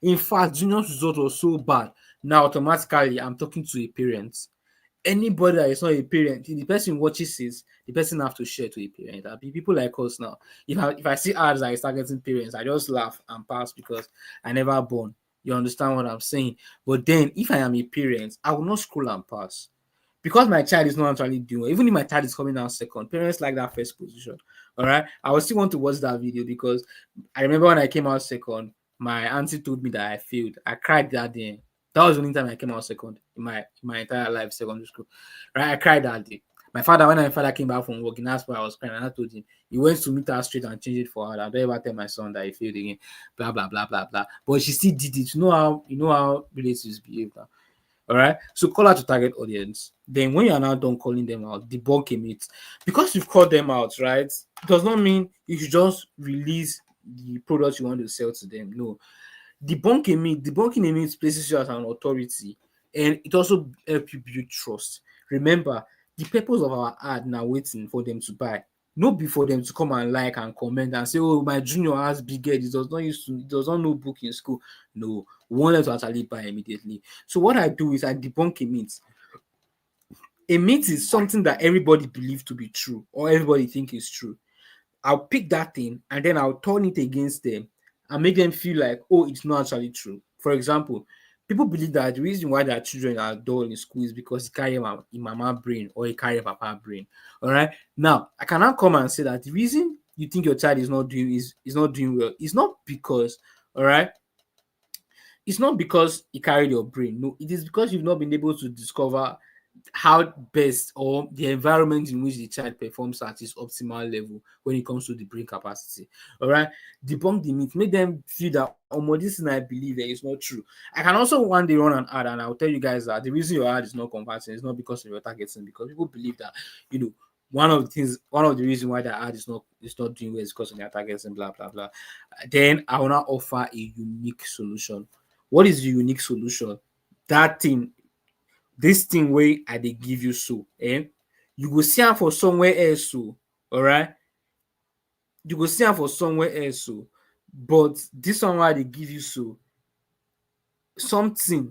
In fact, Junior's result was so bad. Now automatically, I'm talking to a parent. Anybody that is not a parent, if the person watches this, the person have to share to a parent. There be people like us now. If I see ads that is targeting parents, I just laugh and pass because I never born. You understand what I'm saying? But then if I am a parent, I will not scroll and pass. Because my child is not actually doing well, even if my child is coming out second, parents like that first position. All right. I will still want to watch that video because I remember when I came out second, my auntie told me that I failed. I cried that day. That was the only time I came out second in my entire life, secondary school. Right? I cried that day. When my father came back from work, and that's why I was crying. And I told him he went to meet her straight and change it for her. I don't ever tell my son that he failed again. Blah blah blah blah blah. But she still did it. You know how relatives behave now. All right. So call out to target audience. Then when you are now done calling them out, debunk a myth. Because you've called them out, right? It does not mean you should just release the product you want to sell to them. No. Debunking a myth places you as an authority, and it also helps you build trust. Remember, the purpose of our ad now waiting for them to buy, not before them to come and like and comment and say, "Oh, my junior has big head. It does not know book in school." No, we want them to actually buy immediately. So what I do is I debunk a myth. A myth is something that everybody believes to be true or everybody think is true. I'll pick that thing and then I'll turn it against them and make them feel like, oh, it's not actually true. For example, people believe that the reason why their children are dull in school is because they carry a mama brain or a carry a papa brain. All right. Now, I cannot come and say that the reason you think your child is not doing well is not because, all right, it's not because he carried your brain. No, it is because you've not been able to discover how best or the environment in which the child performs at its optimal level when it comes to the brain capacity. All right, debunk the myth, make them feel that this thing I believe is not true. I can also one day run an ad and I'll tell you guys that the reason your ad is not converting is not because of your targeting, because people believe that one of the reasons why the ad is not doing well is because of their targeting, blah blah blah. Then I will now offer a unique solution. What is the unique solution? That thing, this thing where I dey give you so, you go see am for somewhere else so, alright? You go see am for somewhere else so, but this one wey I dey give you so, something,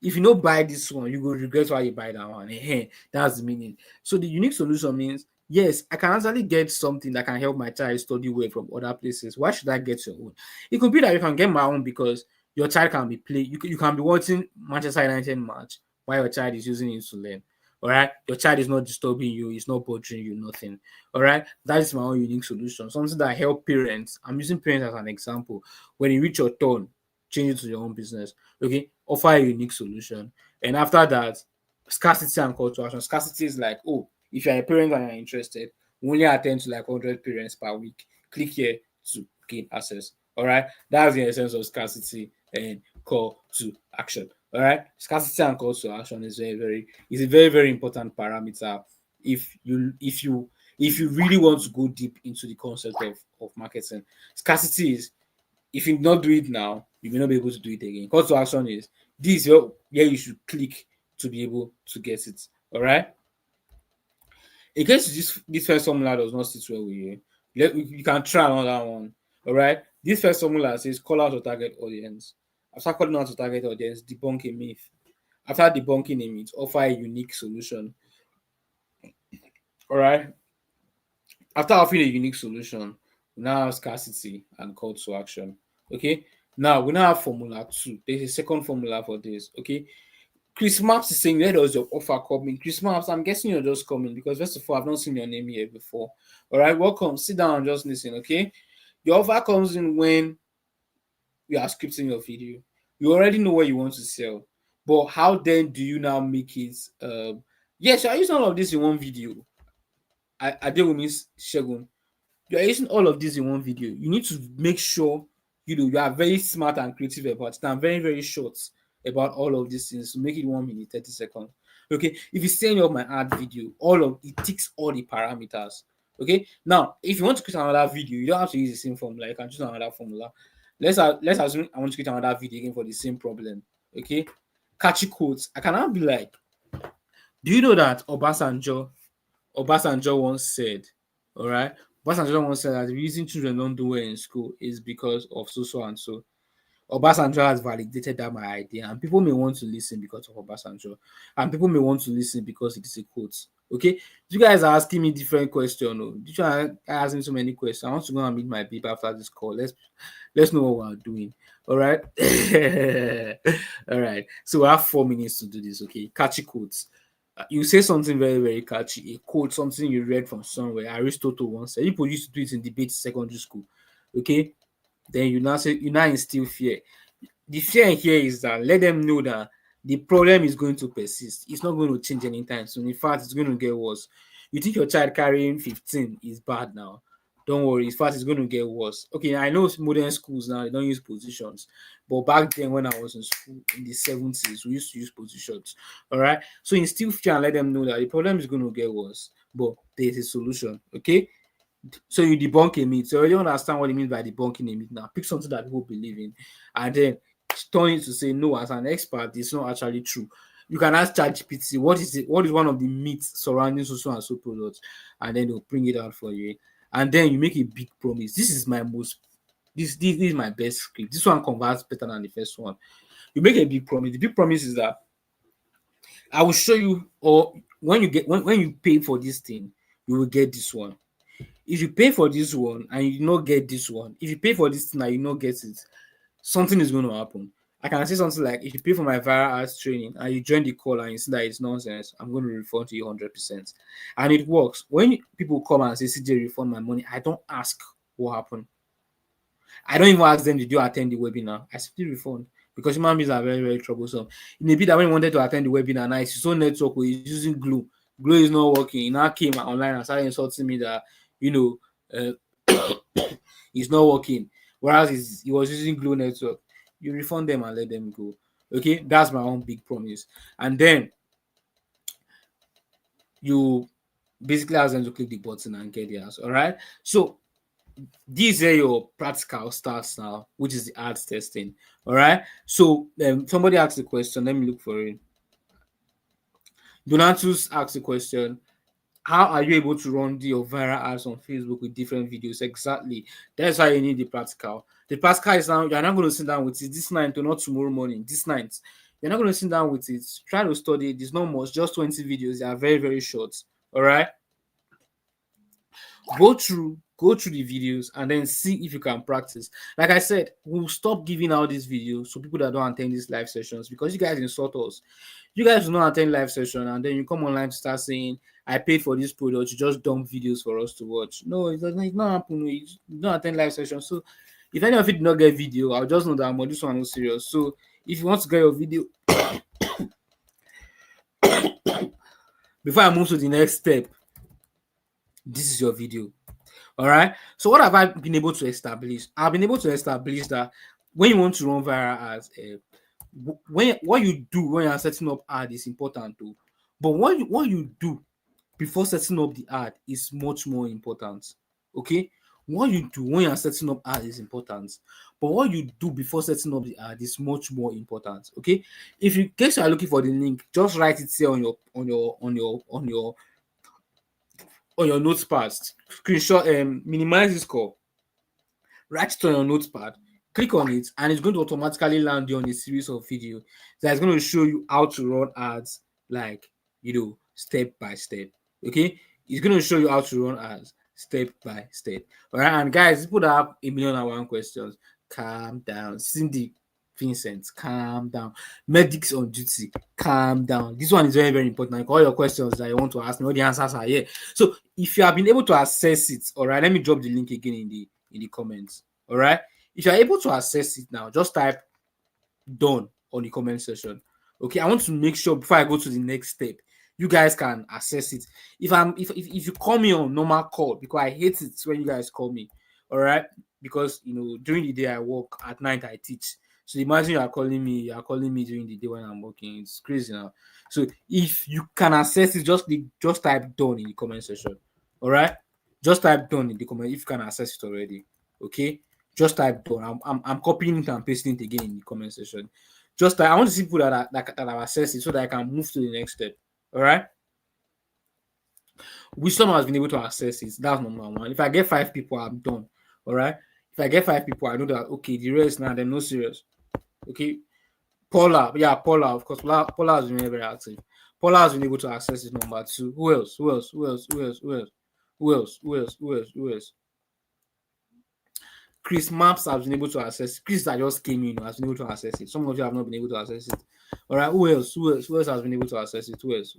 if you no buy this one, you go regret why you buy that one. That's the meaning. So the unique solution means, yes, I can actually get something that can help my child study well from other places. Why should I get your own? It could be that you can get my own because your child can be play. You can be watching Manchester United match while your child is using it to learn. All right, your child is not disturbing you, it's not bothering you, nothing. All right, that is my own unique solution. Something that help parents. I'm using parents as an example. When you reach your turn, change it to your own business. Okay, offer a unique solution, and after that, scarcity and call to action. Scarcity is like, oh, if you're a parent and you're interested, we only attend to like 100 parents per week. Click here to gain access. All right, that's the essence of scarcity and call to action. All right, scarcity and call to action is a very important parameter if you really want to go deep into the concept of marketing. Scarcity is, if you not do it now, you may not be able to do it again. Call to action is, this is where you should click to be able to get it. All right. In case this first formula does not sit well with you, you can try another one. All right. This first formula says call out your target audience. After calling out your target audience, debunk a myth. After debunking a myth, offer a unique solution. All right. After offering a unique solution, we now have scarcity and call to action. Okay. Now we now have formula 2. There's a second formula for this. Okay. Chris Maps is saying, where does your offer come in? Chris Maps, I'm guessing you're just coming because first of all, I've not seen your name here before. All right, welcome. Sit down and just listen, okay? Your offer comes in when you are scripting your video. You already know what you want to sell, but how then do you now make it? Yes, I use all of this in one video. I did with Miss Shegun. You are using all of this in one video. You need to make sure you are very smart and creative about it and very short about all of these things to make it 1 minute 30 seconds. Okay, if you see any of my ad video, all of it ticks all the parameters. Okay, now if you want to create another video, you don't have to use the same formula. You can choose another formula. Let's assume I want to create another video again for the same problem. Okay, catchy quotes. I cannot be like, do you know that Obasanjo once said, all right, Obasanjo once said that the reason children don't do well in school is because of so and so. Obasanjo has validated that my idea, and people may want to listen because of Obasanjo, and people may want to listen because it is a quote. Okay, you guys are asking me different questions. Oh. You try asking me so many questions. I want to go and meet my people after this call. Let's know what we're doing. All right, all right. So we have 4 minutes to do this. Okay, catchy quotes. You say something very catchy, a quote, something you read from somewhere. Aristotle once said, people used to do it in debate secondary school. Okay, then you now instill fear. The fear here is that let them know that the problem is going to persist. It's not going to change anytime soon. In fact, it's going to get worse. You think your child carrying 15 is bad now? Don't worry. In fact, it's going to get worse. Okay, I know modern schools now they don't use positions, but back then when I was in school in the 70s, we used to use positions. All right. So instill fear and let them know that the problem is going to get worse, but there's a solution. Okay. So you debunk a myth. So you already understand what it means by debunking a myth now. Pick something that people believe in and then turn it to say, no, as an expert, it's not actually true. You can ask ChatGPT, what is one of the myths surrounding so and so products, and then they'll bring it out for you. And then you make a big promise. This is this is my best script. This one converts better than the first one. You make a big promise. The big promise is that I will show you, or when you pay for this thing, you will get this one. If you pay for this one and you do not get this one, if you pay for this thing and you not get it, something is going to happen. I can say something like, if you pay for my viral arts training and you join the call and you see that it's nonsense, I'm going to refund you 100%. And it works. When people come and say, CJ, refund my money, I don't ask what happened. I don't even ask them, did you attend the webinar? I simply refund, because human beings are very troublesome. It may be that when you wanted to attend the webinar, now it's his own network, or he's using Glue. Glue is not working. He now came online and started insulting me that, it's not working. Whereas he was using Glue network. You refund them and let them go. Okay, that's my own big promise. And then you basically ask them to click the button and get theirs. All right. So these are your practical starts now, which is the ads testing. All right. So somebody asked a question. Let me look for it. Donatus asked a question. How are you able to run your viral ads on Facebook with different videos? Exactly. That's why you need the practical. The practical is now, you're not going to sit down with it this night or not tomorrow morning, this night. You're not going to sit down with it. Try to study it. It's not much, just 20 videos. They are very short. All right. go through the videos and then see if you can practice. Like I said, we'll stop giving out these videos so people that don't attend these live sessions, because you guys insult us. You guys will not attend live session and then you come online to start saying, I paid for this product, you just dump videos for us to watch. No, it's not happen. You don't attend live session. So if any of it did not get video, I'll just know that I'm on this one is serious. So if you want to get your video, before I move to the next step, this is your video. All right. So what have I been able to establish? I've been able to establish that when you want to run viral ads, when what you do when you're setting up ad is important too. But what you do before setting up the ad is much more important. Okay. What you do when you're setting up ad is important, but what you do before setting up the ad is much more important. Okay. If you case you are looking for the link, just write it here on your notepad. Screenshot, minimize this call, write it on your notepad, click on it, and it's going to automatically land you on a series of videos that's going to show you how to run ads, like, step by step. Okay, it's going to show you how to run ads step by step. All right, and guys, people that have 1,000,001 questions, calm down. Cindy, Vincent, calm down. Medics on duty, calm down. This one is very, very important. Like all your questions that you want to ask me, all the answers are here. So if you have been able to access it, all right, let me drop the link again in the comments. All right, if you are able to access it now, just type done on the comment section. Okay, I want to make sure before I go to the next step, you guys can access it. If you call me on normal call, because I hate it when you guys call me, all right, because during the day I work, at night I teach. So imagine you are calling me during the day when I'm working. It's crazy now. So if you can access it, just type done in the comment section. All right, just type done in the comment if you can access it already. Okay, just type done. I'm copying it and pasting it again in the comment section. Just type, I want to see people that have accessed it so that I can move to the next step. All right. Wisdom has been able to access it. That's number one. If I get 5 people, I'm done. All right. If I get 5 people, I know that okay, the rest now they're no serious. Okay. Paula, of course. Paula has been very, very active. Paula has been able to access it. Number 2. Who else? Who else? Chris Maps has been able to access. Chris that just came in has been able to access it. Some of you have not been able to access it. All right, who else has been able to access it? Who else?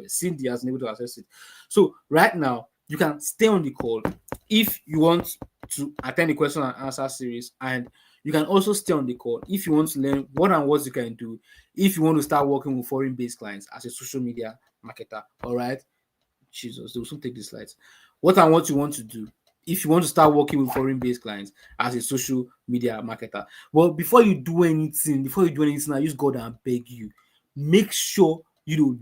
Cindy has been able to access it. So right now, you can stay on the call if you want to attend the question and answer series, and you can also stay on the call if you want to learn what and what you can do if you want to start working with foreign-based clients as a social media marketer. All right, Jesus, they will soon take the slides. What and what you want to do if you want to start working with foreign-based clients as a social media marketer. Well, before you do anything, I use God and beg you, make sure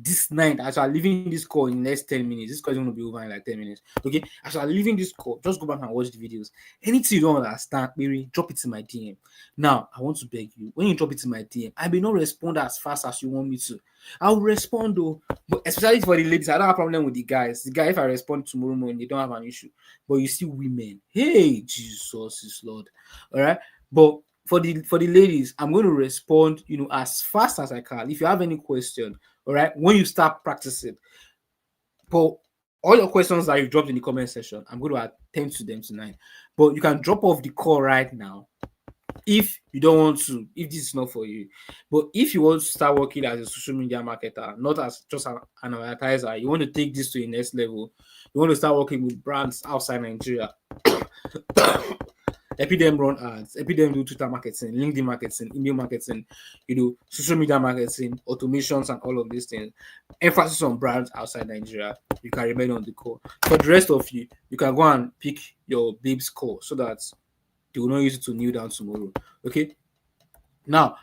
this night, as you are leaving this call in the next 10 minutes, this call is going to be over in like 10 minutes. Okay, as you are leaving this call, just go back and watch the videos. Anything you don't understand, maybe drop it in my DM. Now, I want to beg you, when you drop it in my DM, I may not respond as fast as you want me to. I'll respond though, but especially for the ladies, I don't have a problem with the guys. The guy, if I respond tomorrow morning, they don't have an issue. But you see, women, hey, Jesus is Lord. All right, but for the ladies, I'm going to respond, as fast as I can. If you have any question, all right, when you start practicing, but all your questions that you dropped in the comment section, I'm going to attend to them tonight. But you can drop off the call right now if you don't want to, if this is not for you. But if you want to start working as a social media marketer, not as just an advertiser, you want to take this to the next level, you want to start working with brands outside Nigeria, help them run ads, help them do Twitter marketing, LinkedIn marketing, email marketing, social media marketing, automations, and all of these things. Emphasis on brands outside Nigeria. You can remain on the call. For the rest of you, you can go and pick your babe's call so that they will not use it to kneel down tomorrow. Okay. Now,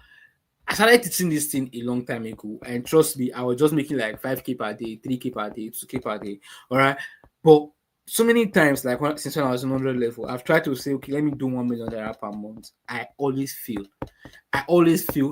I started teaching this thing a long time ago, and trust me, I was just making like 5K per day, 3K per day, 2K per day. All right. But so many times, like since when I was on 100 level, I've tried to say, okay, let me do 1 million naira per month. I always fail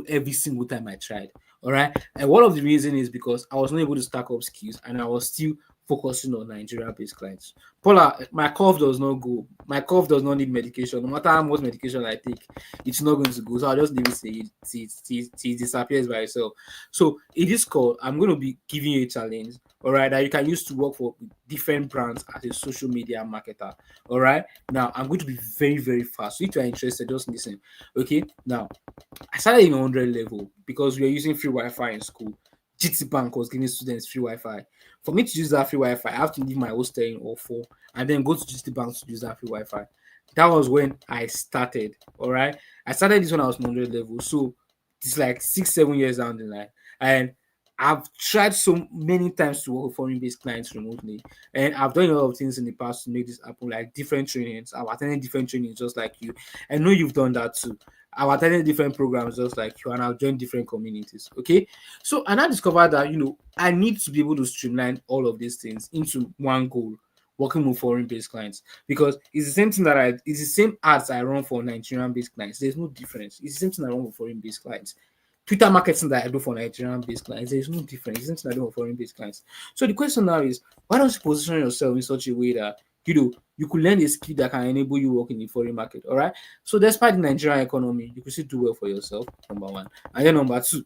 every single time I tried. All right. And one of the reasons is because I was not able to stack up skills and I was still focusing on Nigeria-based clients. Paula, my cough does not go. My cough does not need medication. No matter how much medication I take, it's not going to go. So I'll just leave it till it disappears by itself. So in this call, I'm going to be giving you a challenge, all right, that you can use to work for different brands as a social media marketer. All right. Now I'm going to be very, very fast. So if you are interested, just listen. Okay. Now I started in 100 level because we were using free Wi-Fi in school. GT Bank was giving students free Wi-Fi. For me to use that free Wi-Fi, I have to leave my hostel in O4 and then go to GT Bank to use that free Wi-Fi. That was when I started. All right. I started this when I was 100 level. So it's like 6, 7 years down the line. And I've tried so many times to work with foreign-based clients remotely, and I've done a lot of things in the past to make this happen, like different trainings. I've attended different trainings just like you. I know you've done that too. I've attended different programs just like you, and I've joined different communities. Okay, so and I discovered that I need to be able to streamline all of these things into one goal. Working with foreign-based clients, because it's the same thing it's the same ads I run for Nigerian-based clients. There's no difference. It's the same thing I run for foreign-based clients. Twitter marketing that I do for Nigerian based clients, there's no difference. It's something I do for foreign based clients. So the question now is, why don't you position yourself in such a way that you could learn a skill that can enable you work in the foreign market? All right. So despite the Nigerian economy, you could still do well for yourself, number one. And then number two,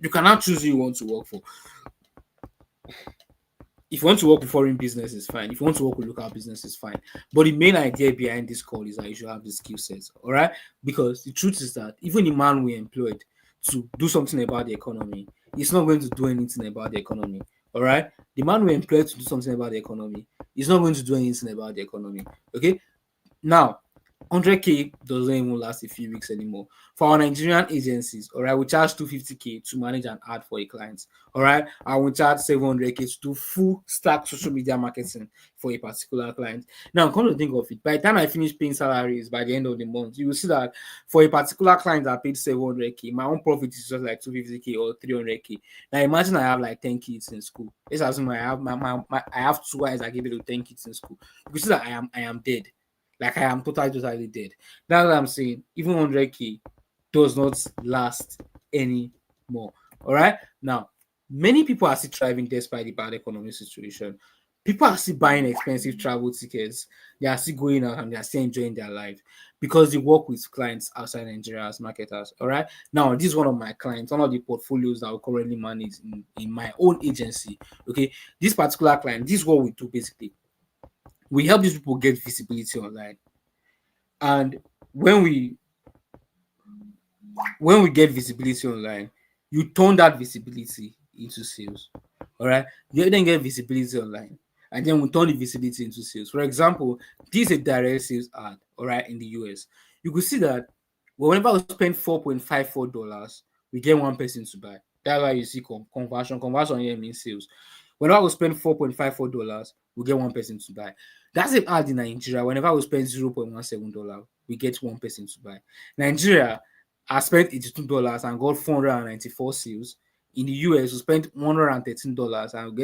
you cannot choose who you want to work for. If you want to work with foreign business, it's fine. If you want to work with local business, it's fine. But the main idea behind this call is that you should have the skill sets, all right? Because the truth is that even the man we employed to do something about the economy, he's not going to do anything about the economy, all right? The man we employed to do something about the economy is not going to do anything about the economy, okay? Now, 100K doesn't even last a few weeks anymore. For our Nigerian agencies, all right, we charge 250K to manage an ad for a client, all right, and we charge 700K to do full stack social media marketing for a particular client. Now, come to think of it, by the time I finish paying salaries by the end of the month, you will see that for a particular client that paid 700K, my own profit is just like 250K or 300K. Now, imagine I have like 10 kids in school. Let's assume I have I have two eyes. I give it to 10 kids in school. You see that I am dead. Like I am totally dead. That's what I'm saying. Even 100K does not last anymore. All right. Now, many people are still thriving despite the bad economic situation. People are still buying expensive travel tickets. They are still going out and they are still enjoying their life because they work with clients outside Nigeria as marketers. All right. Now, this is one of my clients, one of the portfolios that we currently manage in my own agency. Okay. This particular client, this is what we do basically. We help these people get visibility online, and when we get visibility online, you turn that visibility into sales. All right, you then get visibility online, and then we turn the visibility into sales. For example, this is a direct sales ad, all right, in the US. You could see that whenever we spend $4.54, we get one person to buy. That's why you see conversion. Conversion here means sales. Whenever we spend $4.54, we get one person to buy. That's an ad in Nigeria. Whenever we spend $0.17, we get one person to buy. Nigeria has spent $82 and got 494 sales. In the US, we spent $113 and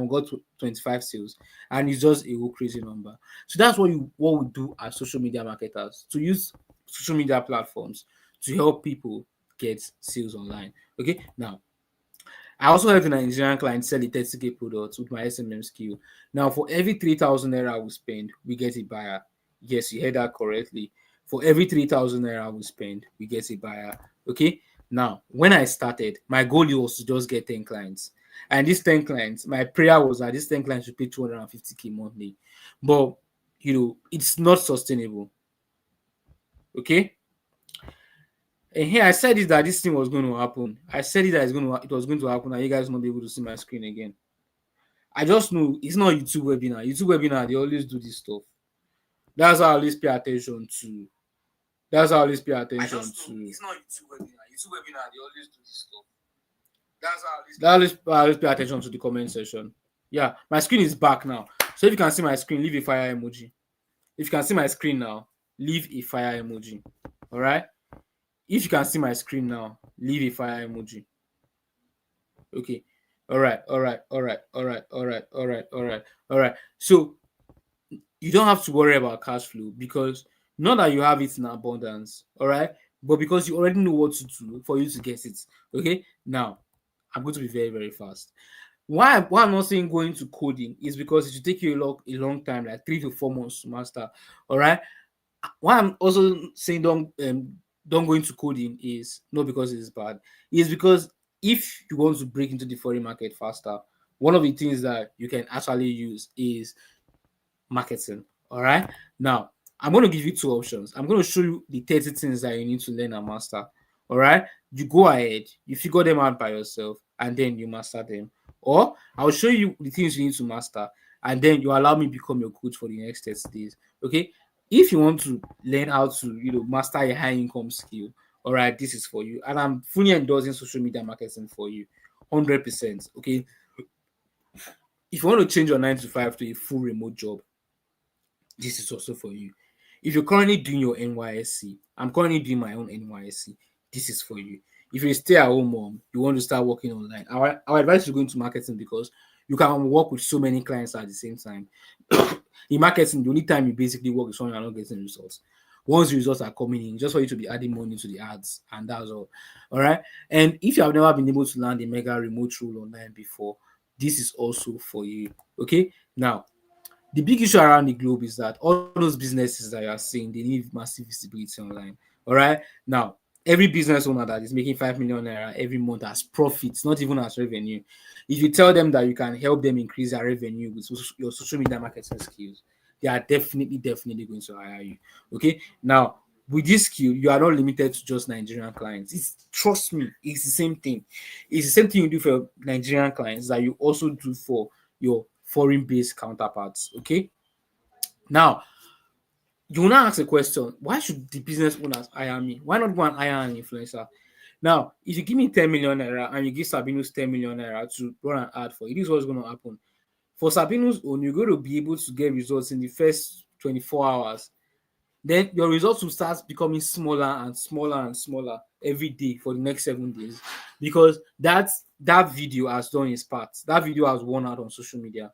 we got 25 sales, and it's just a whole crazy number. So that's what we do as social media marketers, to use social media platforms to help people get sales online. Okay, now I also help a Nigerian client sell a 30K product with my SMM skill. Now, for every 3,000 naira we spend, we get a buyer. Yes, you heard that correctly. For every 3,000 naira we spend, we get a buyer. Okay. Now, when I started, my goal was to just get 10 clients. And these 10 clients, my prayer was that these 10 clients should pay 250K monthly. But, it's not sustainable. Okay. And here I said it that this thing was going to happen. I said it that it was going to happen, and you guys will not be able to see my screen again. I just know it's not YouTube webinar. YouTube webinar, they always do this stuff. That's how I always pay attention to. That's how I always pay attention to. It's not YouTube webinar. YouTube webinar, they always do this stuff. I always pay attention to the comment section. Yeah, my screen is back now. So if you can see my screen, leave a fire emoji. If you can see my screen now, leave a fire emoji. All right. If you can see my screen now, leave a fire emoji. Okay. All right. So you don't have to worry about cash flow, because not that you have it in abundance, all right, but because you already know what to do for you to get it. Okay. Now, I'm going to be very, very fast. Why I'm not saying going to coding is because it will take you a long time, like 3 to 4 months to master. All right. Why I'm also saying don't go into coding is not because it's bad. It's because if you want to break into the foreign market faster, one of the things that you can actually use is marketing. All right. Now, I'm going to give you two options. I'm going to show you the 30 things that you need to learn and master. All right. You go ahead, you figure them out by yourself, and then you master them. Or I'll show you the things you need to master, and then you allow me become your coach for the next 30 days. Okay. If you want to learn how to, master a high income skill, all right, this is for you. And I'm fully endorsing social media marketing for you. 100%. Okay. If you want to change your 9 to 5 to a full remote job, this is also for you. If you're currently doing your NYSC, I'm currently doing my own NYSC. This is for you. If you're a stay-at-home mom, you want to start working online, I would advise you to go into marketing because you can work with so many clients at the same time. In marketing, the only time you basically work is when you're not getting results. Once the results are coming in, just for you to be adding money to the ads, and that's all. All right. And if you have never been able to land a mega remote role online before, this is also for you. Okay. Now, the big issue around the globe is that all those businesses that you are seeing, they need massive visibility online. All right. Now, every business owner that is making 5 million naira every month as profits, not even as revenue, if you tell them that you can help them increase their revenue with your social media marketing skills, they are definitely going to hire you. Okay. Now, with this skill, you are not limited to just Nigerian clients. Trust me, it's the same thing. It's the same thing you do for Nigerian clients that you also do for your foreign-based counterparts. Okay. Now, you will now ask a question: why should the business owners hire me? Why not go and hire an influencer? Now, if you give me 10 million naira and you give Sabinus 10 million naira to run an ad for it, this is what's going to happen. For Sabinus own, you're going to be able to get results in the first 24 hours. Then your results will start becoming smaller and smaller and smaller every day for the next 7 days because that video has done its part. That video has worn out on social media.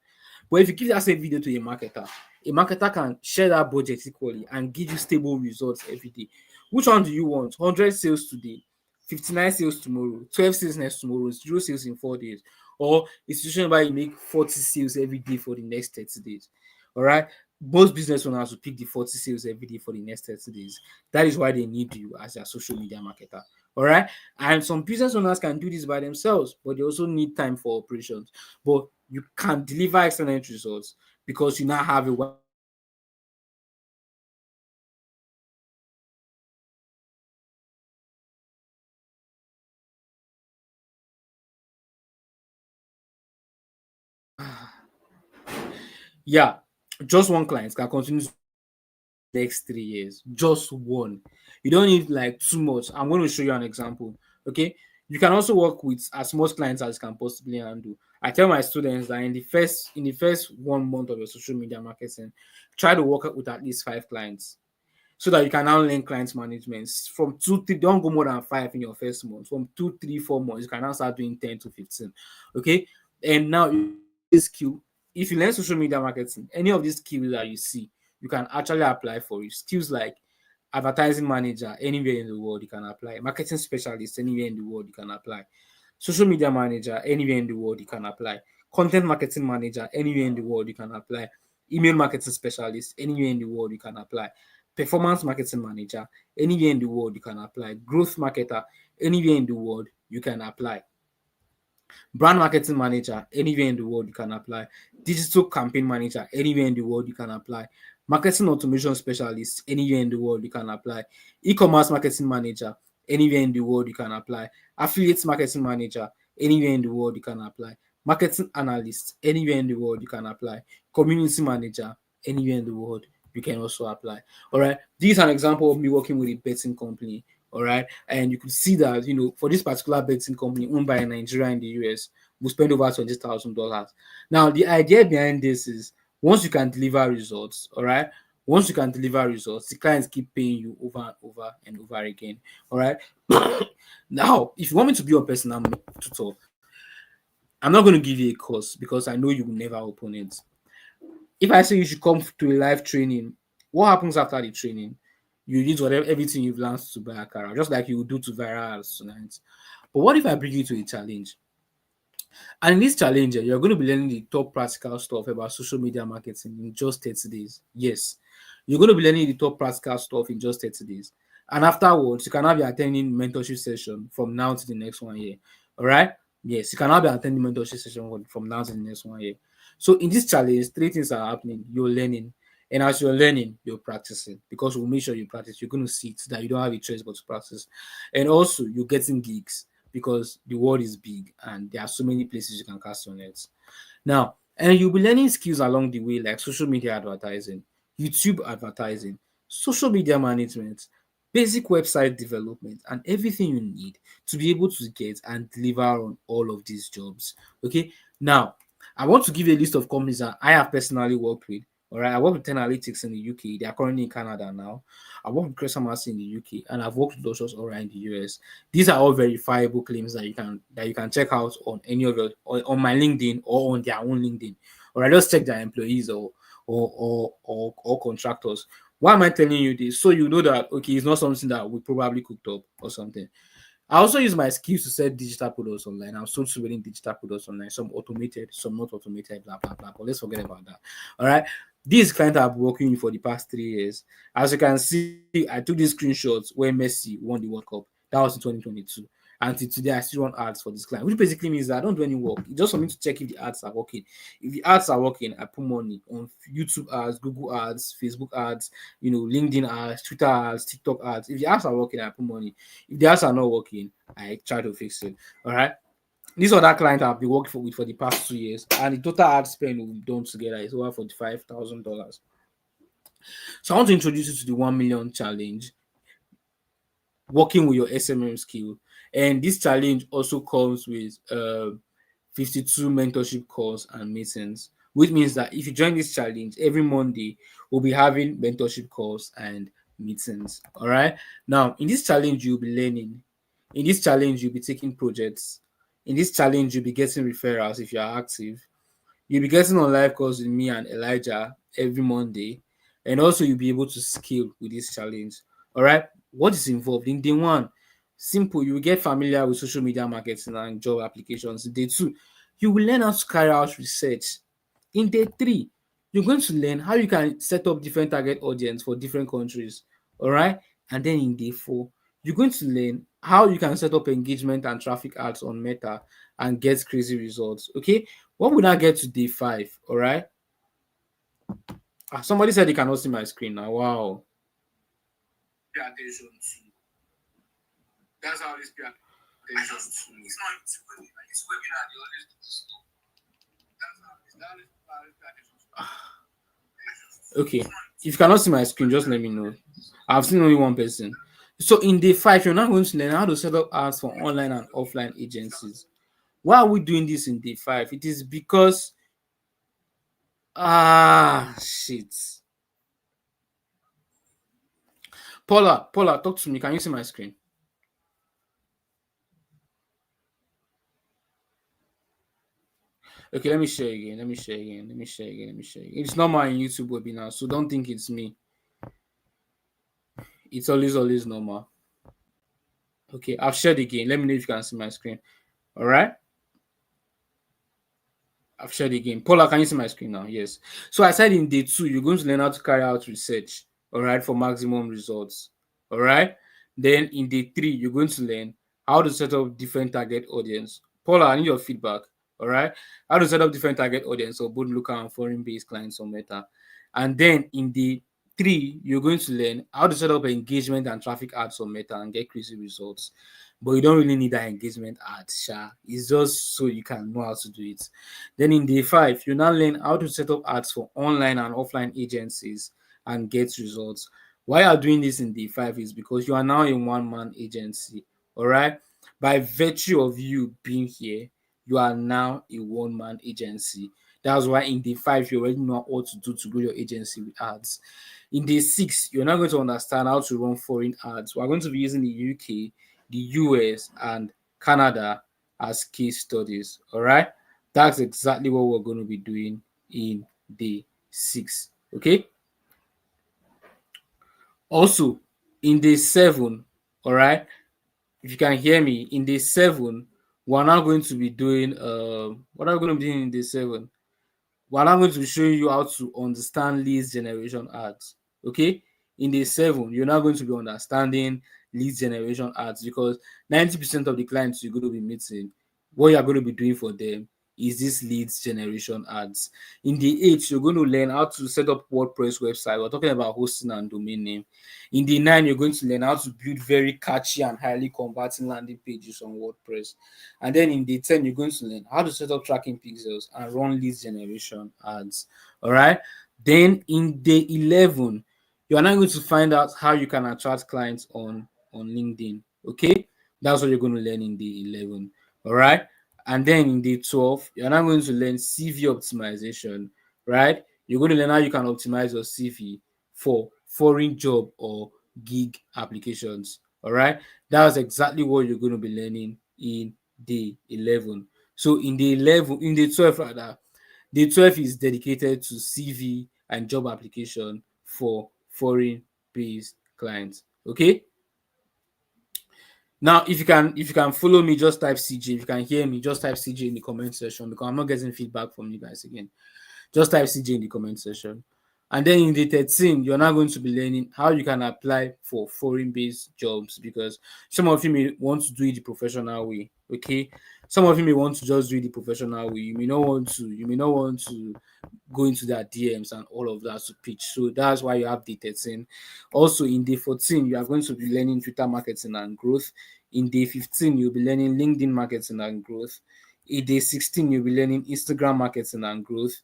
But if you give that same video to a marketer can share that budget equally and give you stable results every day. Which one do you want? 100 sales today, 59 sales tomorrow, 12 sales next tomorrow, 0 sales in 4 days, or a situation where you make 40 sales every day for the next 30 days. All right. Most business owners will pick the 40 sales every day for the next 30 days. That is why they need you as their social media marketer. All right. And some business owners can do this by themselves, but they also need time for operations. But you can deliver excellent results because you now have a yeah, just one client can continue next 3 years. Just one. You don't need like too much. I'm going to show you an example. Okay. You can also work with as much clients as you can possibly handle. I tell my students that in the first 1 month of your social media marketing, try to work with at least 5 clients so that you can now learn client management. From 2, 3, don't go more than 5 in your first month. From 2, 3, 4 months, you can now start doing 10 to 15. Okay. And now this skill, if you learn social media marketing, any of these skills that you see, you can actually apply for it. Skills like advertising manager anywhere in the world you can apply, marketing specialist anywhere in the world you can apply, social media manager anywhere in the world you can apply, content marketing manager anywhere in the world you can apply, email marketing specialist anywhere in the world you can apply, performance marketing manager anywhere in the world you can apply, growth marketer anywhere in the world you can apply, brand marketing manager anywhere in the world you can apply, digital campaign manager anywhere in the world you can apply, marketing automation specialist anywhere in the world you can apply, e-commerce marketing manager anywhere in the world you can apply, affiliate marketing manager anywhere in the world you can apply, marketing analyst anywhere in the world you can apply, community manager anywhere in the world you can also apply. All right, this is an example of me working with a betting company. All right. And you could see that, for this particular betting company owned by a Nigerian in the US, we spend over $20,000. Now, the idea behind this is once you can deliver results, all right, once you can deliver results, the clients keep paying you over and over and over again. All right. Now, if you want me to be your personal tutor, I'm not going to give you a course because I know you will never open it. If I say you should come to a live training, what happens after the training? You use everything you've learned to buy a car, just like you would do to viral ads tonight. But what if I bring you to a challenge? And in this challenge, you're going to be learning the top practical stuff about social media marketing in just 30 days. Yes, you're going to be learning the top practical stuff in just 30 days. And afterwards, you can now be attending mentorship session from now to the next 1 year. All right? Yes, you can now be attending mentorship session from now to the next 1 year. So in this challenge, three things are happening. You're learning. And as you're learning, you're practicing because we'll make sure you practice. You're going to see it so that you don't have a choice but to practice. And also, you're getting gigs because the world is big and there are so many places you can cast your nets. Now, and you'll be learning skills along the way like social media advertising, YouTube advertising, social media management, basic website development, and everything you need to be able to get and deliver on all of these jobs. Okay. Now, I want to give you a list of companies that I have personally worked with. All right. I work with 10 Analytics in the UK. They are currently in Canada now. I work with Crescent Mass in the UK, and I've worked with those all around the US. These are all verifiable claims that you can check out on any of your on my LinkedIn or on their own LinkedIn. Or I just check their employees or contractors. Why am I telling you this? So you know that okay, it's not something that we probably cooked up or something. I also use my skills to sell digital products online. I'm sold selling digital products online, some automated, some not automated, blah blah blah. But let's forget about that. All right. This client I've been working with for the past 3 years. As you can see, I took these screenshots when Messi won the World Cup. That was in 2022. Until today, I still run ads for this client, which basically means that I don't do any work. It's just for me to check if the ads are working. If the ads are working, I put money on YouTube ads, Google ads, Facebook ads, LinkedIn ads, Twitter ads, TikTok ads. If the ads are working, I put money. If the ads are not working, I try to fix it. All right. This other client I've been working with for the past 2 years, and the total ad spend we've done together is over $45,000. So I want to introduce you to the 1 million challenge, working with your SMM skill. And this challenge also comes with 52 mentorship calls and meetings, which means that if you join this challenge every Monday, we'll be having mentorship calls and meetings. All right. Now, in this challenge, you'll be learning. In this challenge, you'll be taking projects. In this challenge, you'll be getting referrals if you are active. You'll be getting on live calls with me and Elijah every Monday, and also you'll be able to scale with this challenge. All right. What is involved in day one? Simple. You will get familiar with social media marketing and job applications. In day two, you will learn how to carry out research. In day three, you're going to learn how you can set up different target audience for different countries. All right. And then in day four, you're going to learn how you can set up engagement and traffic ads on Meta and get crazy results. Okay. When we now get to day five, all right. Somebody said they cannot see my screen now. Wow. Pay attention to. That's how this pay attention to. It's not it's webinar. They always do this stuff. Okay. If you cannot see my screen, just let me know. I've seen only one person. So in day five, you're now going to learn how to set up ads for online and offline agencies. Why are we doing this in day five? It is because shit. Paula, talk to me. Can you see my screen? Okay, let me share again. It's not my YouTube webinar, so don't think it's me. It's always normal. Okay, I've shared again. Let me know if you can see my screen. All right. I've shared again. Paula, can you see my screen now? Yes. So I said in day two, you're going to learn how to carry out research, all right, for maximum results. All right. Then in day three, you're going to learn how to set up different target audience. Paula, I need your feedback. All right. How to set up different target audience of both local and foreign based clients on Meta. And then in day three, you're going to learn how to set up engagement and traffic ads on Meta and get crazy results. But you don't really need that engagement ad, sha. It's just so you can know how to do it. Then in day five, you now learn how to set up ads for online and offline agencies and get results. Why you are doing this in day five is because you are now a one-man agency. All right. By virtue of you being here, you are now a one-man agency. That's why in day five, you already know what to do to grow your agency with ads. In day six, you're now going to understand how to run foreign ads. We're going to be using the UK, the US, and Canada as case studies. All right. That's exactly what we're going to be doing in day six. Okay. Also, in day seven, all right. If you can hear me, in day seven, we're now going to be doing what are we going to be doing in day 7? We're now going to be showing you how to understand leads generation ads. Okay, in day 7 you're now going to be understanding leads generation ads, because 90% of the clients you're going to be meeting, what you're going to be doing for them is this leads generation ads. In the 8 you're going to learn how to set up WordPress website. We're talking about hosting and domain name. In the 9 you're going to learn how to build very catchy and highly converting landing pages on WordPress. And then in day 10 you're going to learn how to set up tracking pixels and run leads generation ads. All right, then in day 11 you are now going to find out how you can attract clients on LinkedIn. Okay, that's what you're going to learn in day 11. All right, and then in day 12 you're now going to learn CV optimization. Right, you're going to learn how you can optimize your CV for foreign job or gig applications. All right, that's exactly what you're going to be learning in day 11. So in day 12 rather, day 12 is dedicated to CV and job application for foreign based clients. Okay, now if you can follow me, just type CJ. If you can hear me, just type CJ in the comment section, because I'm not getting feedback from you guys again. Just type CJ in the comment section. And then in the 13, you're now going to be learning how you can apply for foreign-based jobs, because some of you may want to do it the professional way. Okay, some of you may want to just do it the professional way. You may not want to go into their DMs and all of that to pitch. So that's why you have day 13. Also, in day 14, you are going to be learning Twitter marketing and growth. In day 15, you'll be learning LinkedIn marketing and growth. In day 16, you'll be learning Instagram marketing and growth.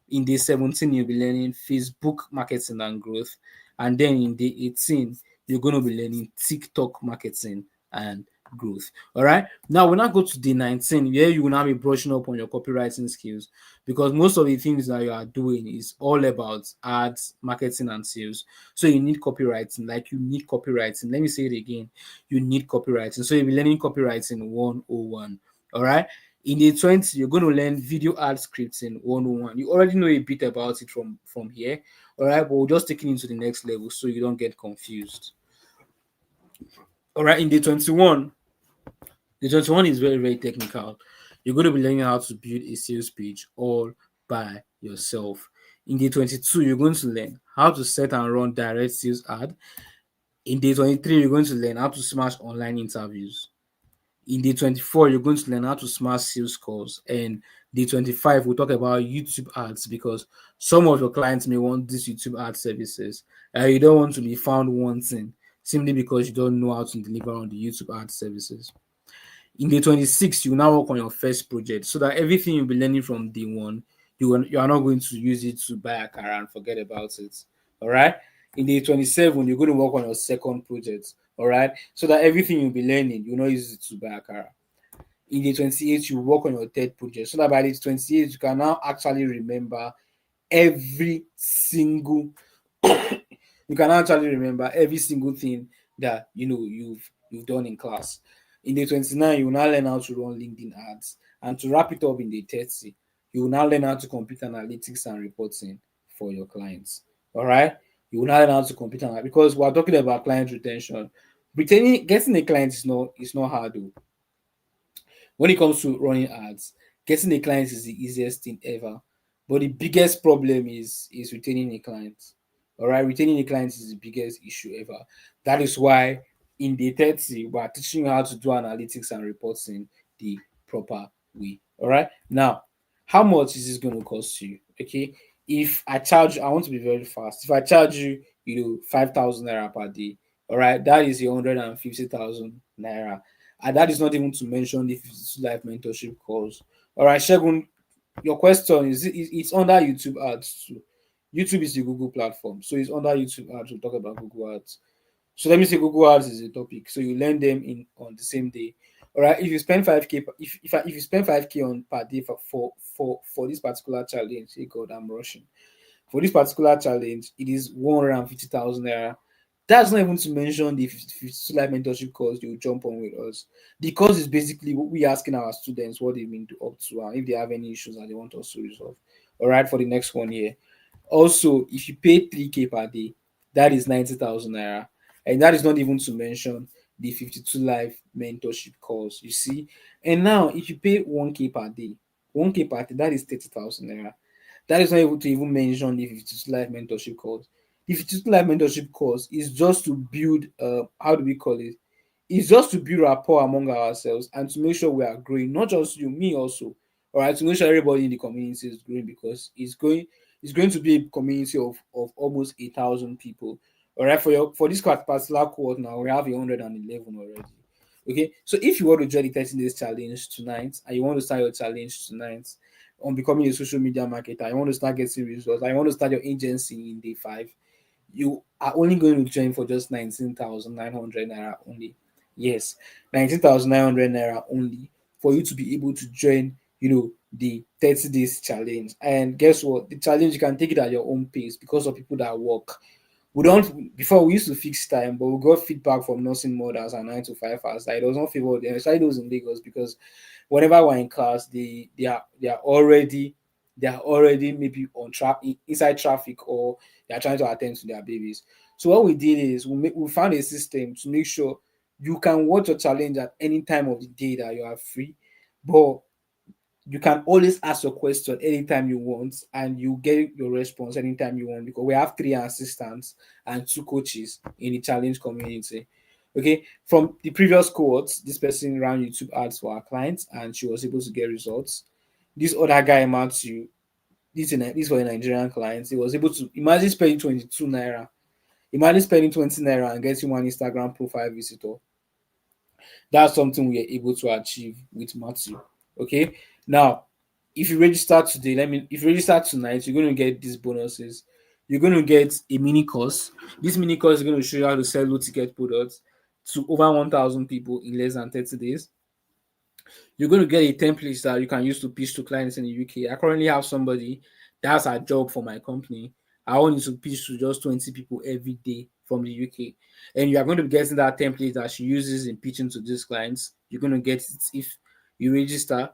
In day 17, you'll be learning Facebook marketing and growth. And then in day 18, you're going to be learning TikTok marketing and growth. All right. Now, when I go to day 19, where you will now be brushing up on your copywriting skills, because most of the things that you are doing is all about ads, marketing, and sales. So you need copywriting. Like, you need copywriting. Let me say it again. You need copywriting. So you'll be learning copywriting 101. All right. In day 20, you're going to learn video ad scripting 101. You already know a bit about it from here. All right. But we'll just take it into the next level so you don't get confused. All right. In day 21, the 21 is very, very technical. You're going to be learning how to build a sales page all by yourself. In day 22, you're going to learn how to set and run direct sales ad. In day 23, you're going to learn how to smash online interviews. In day 24, you're going to learn how to smash sales calls. And day 25, we'll talk about YouTube ads, because some of your clients may want these YouTube ad services. You don't want to be found wanting simply because you don't know how to deliver on the YouTube ad services. In day 26, you now work on your first project, so that everything you'll be learning from day 1, you are not going to use it to buy a car and forget about it. All right. In day 27, you're going to work on your second project. All right. So that everything you'll be learning, you'll not use it to buy a car. In day 28, you work on your third project, so that by day 28, you can now actually remember every single you can actually remember every single thing that you've done in class. In day 29, you will now learn how to run LinkedIn ads. And to wrap it up, in day 30, you will now learn how to complete analytics and reporting for your clients. All right. You will now learn how to complete analytics, because we're talking about client retention. Getting a client is not hard though. When it comes to running ads, getting a client is the easiest thing ever. But the biggest problem is retaining a client. All right, retaining a client is the biggest issue ever. That is why in day 30, we are teaching you how to do analytics and reporting the proper way. All right. Now, how much is this going to cost you? Okay. If I charge you, I want to be very fast. If I charge you, 5,000 naira per day, all right, that is 150,000 naira. And that is not even to mention the 52 life mentorship calls. All right, Shegun, your question is it's under YouTube ads too. YouTube is the Google platform, so it's under YouTube ads. We'll talk about Google ads. So let me say Google ads is a topic. So you learn them in on the same day. All right. If you spend 5K, if you spend 5K on per day for this particular challenge, hey God, I'm rushing. For this particular challenge, it is 150,000 naira. That's not even to mention the 52 life mentorship course you will jump on with us. The course is basically what we asking our students what they mean to up to, and if they have any issues that they want us to resolve. All right, for the next 1 year. Also, if you pay 3K per day, that is 90,000 naira. And that is not even to mention the 52 live mentorship calls. You see, and now if you pay 1K per day, 1K per day, that is 30,000 naira. That is not able to even mention the 52 live mentorship calls. The 52 live mentorship calls is just to build, how do we call it? It's just to build rapport among ourselves and to make sure we are growing, not just you, me also. All right, to make sure everybody in the community is growing, because it's going to be a community of almost 8,000 people. All right, for this particular cohort now, we have 111 already. Okay, so if you want to join the 13 days challenge tonight and you want to start your challenge tonight on becoming a social media marketer, you want to start getting results, I want to start your agency in day 5, you are only going to join for just 19,900 naira only. Yes, 19,900 naira only for you to be able to join, the 30 days challenge. And guess what? The challenge, you can take it at your own pace because of people that work. We don't Before we used to fix time, but we got feedback from nursing mothers and 9 to 5 hours that it does not favor them, especially those in Lagos, because whenever we're in class, they are already maybe on inside traffic, or they are trying to attend to their babies. So what we did is we found a system to make sure you can watch your challenge at any time of the day that you are free, but you can always ask your question anytime you want, and you get your response anytime you want, because we have 3 assistants and 2 coaches in the challenge community. Okay, from the previous cohorts, this person ran YouTube ads for our clients and she was able to get results. This other guy, Matthew, this for a Nigerian client, he was able to imagine spending 22 naira. Imagine spending 20 naira and getting one Instagram profile visitor. That's something we are able to achieve with Matthew. Okay. Now, if you register today, if you register tonight, you're going to get these bonuses. You're going to get a mini course. This mini course is going to show you how to sell low ticket products to over 1,000 people in less than 30 days. You're going to get a template that you can use to pitch to clients in the UK. I currently have somebody that's a job for my company. I want you to pitch to just 20 people every day from the UK. And you are going to be getting that template that she uses in pitching to these clients. You're going to get it if you register.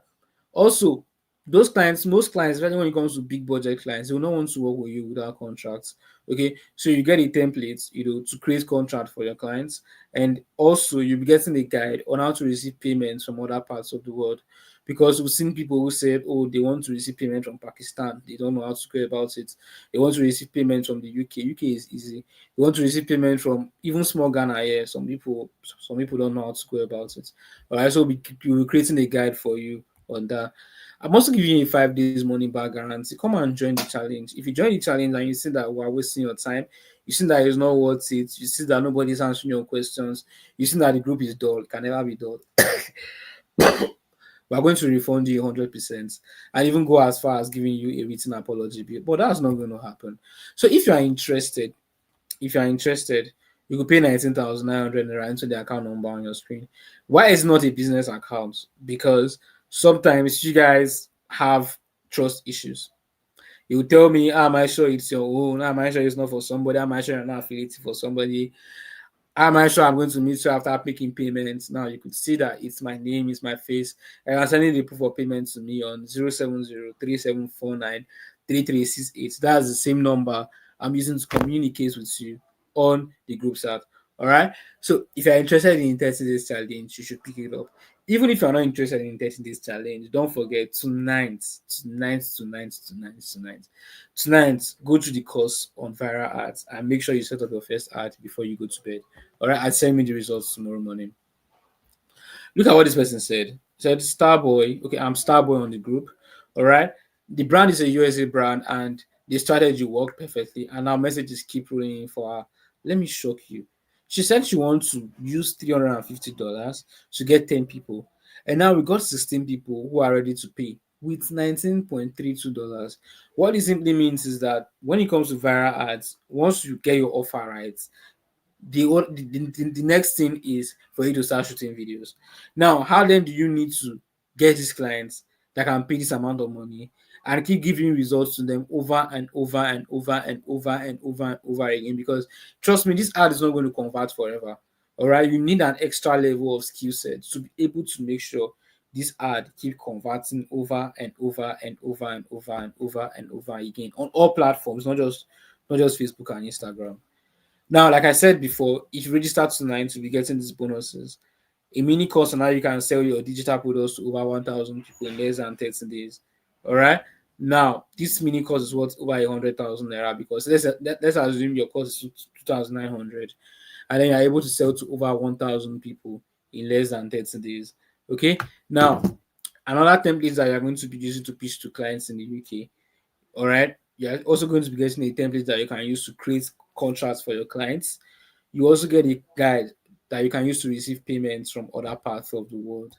Also, most clients, especially when it comes to big budget clients, they will not want to work with you without contracts. Okay, so you get a template, to create contract for your clients, and also you'll be getting a guide on how to receive payments from other parts of the world. Because we've seen people who said, oh, they want to receive payment from Pakistan, they don't know how to go about it. They want to receive payment from the UK. UK is easy. They want to receive payment from even small Ghana here. Some people don't know how to go about it. All right, so we'll be creating a guide for you on that. I'm also giving you a 5 days money back guarantee. Come and join the challenge. If you join the challenge and you see that we're wasting your time, you see that it's not worth it, you see that nobody's answering your questions, you see that the group is dull, it can never be dull. We're going to refund you 100% and even go as far as giving you a written apology bill. But that's not going to happen. So if you are interested, you could pay 19,900 naira into the account number on your screen. Why is it not a business account? Because sometimes you guys have trust issues. You tell me, am I sure it's your own? Am I sure it's not for somebody? Am I sure you're not affiliated for somebody? Am I sure I'm going to meet you after making payments? Now you could see that it's my name, it's my face. And I'm sending the proof of payment to me on 07037493368. That's the same number I'm using to communicate with you on the group chat. All right. So if you're interested in 30 days challenge, you should pick it up. Even if you're not interested in 30 days challenge, don't forget tonight, go to the course on viral ads and make sure you set up your first ad before you go to bed. All right, and send me the results tomorrow morning. Look at what this person said. He said, Starboy. Okay, I'm Starboy on the group. All right. The brand is a USA brand and the strategy worked perfectly. And our messages keep rolling in for her. Let me shock you. She said she wants to use $350 to get 10 people. And now we got 16 people who are ready to pay with $19.32. What this simply means is that when it comes to viral ads, once you get your offer right, the next thing is for you to start shooting videos. Now, how then do you need to get these clients that can pay this amount of money and keep giving results to them over and over and over and over and over and over again? Because trust me, this ad is not going to convert forever. All right, you need an extra level of skill set to be able to make sure this ad keep converting over and over and over and over and over and over again on all platforms, not just Facebook and Instagram. Now, like I said before, if you register tonight to be getting these bonuses, a mini course on how you can sell your digital products to over 1,000 people in less than 30 days. All right. Now, this mini course is worth over 100,000 naira, because let's assume your course is 2,900, and then you're able to sell to over 1,000 people in less than 30 days. Okay. Now, another template that you're going to be using to pitch to clients in the UK. All right. You're also going to be getting a template that you can use to create contracts for your clients. You also get a guide that you can use to receive payments from other parts of the world.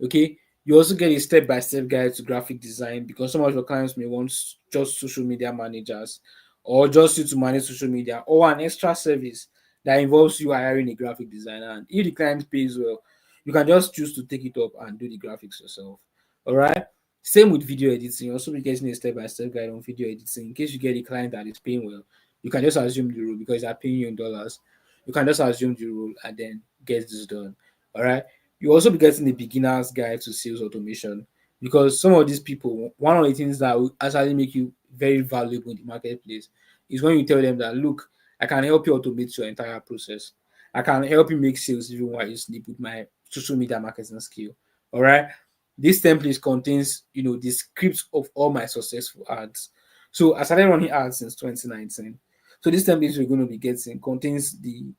Okay. You also get a step-by-step guide to graphic design, because some of your clients may want just social media managers, or just you to manage social media, or an extra service that involves you hiring a graphic designer. And if the client pays well, you can just choose to take it up and do the graphics yourself. All right. Same with video editing. You also be getting a step-by-step guide on video editing. In case you get a client that is paying well, you can just assume the role, because they're paying you in dollars. You can just assume the role and then get this done. All right. You also be getting a beginner's guide to sales automation, because some of these people, one of the things that will actually make you very valuable in the marketplace is when you tell them that, look, I can help you automate your entire process. I can help you make sales even while you sleep with my social media marketing skill. All right. This template contains, the scripts of all my successful ads. So I started running ads since 2019. So this template we're going to be getting contains the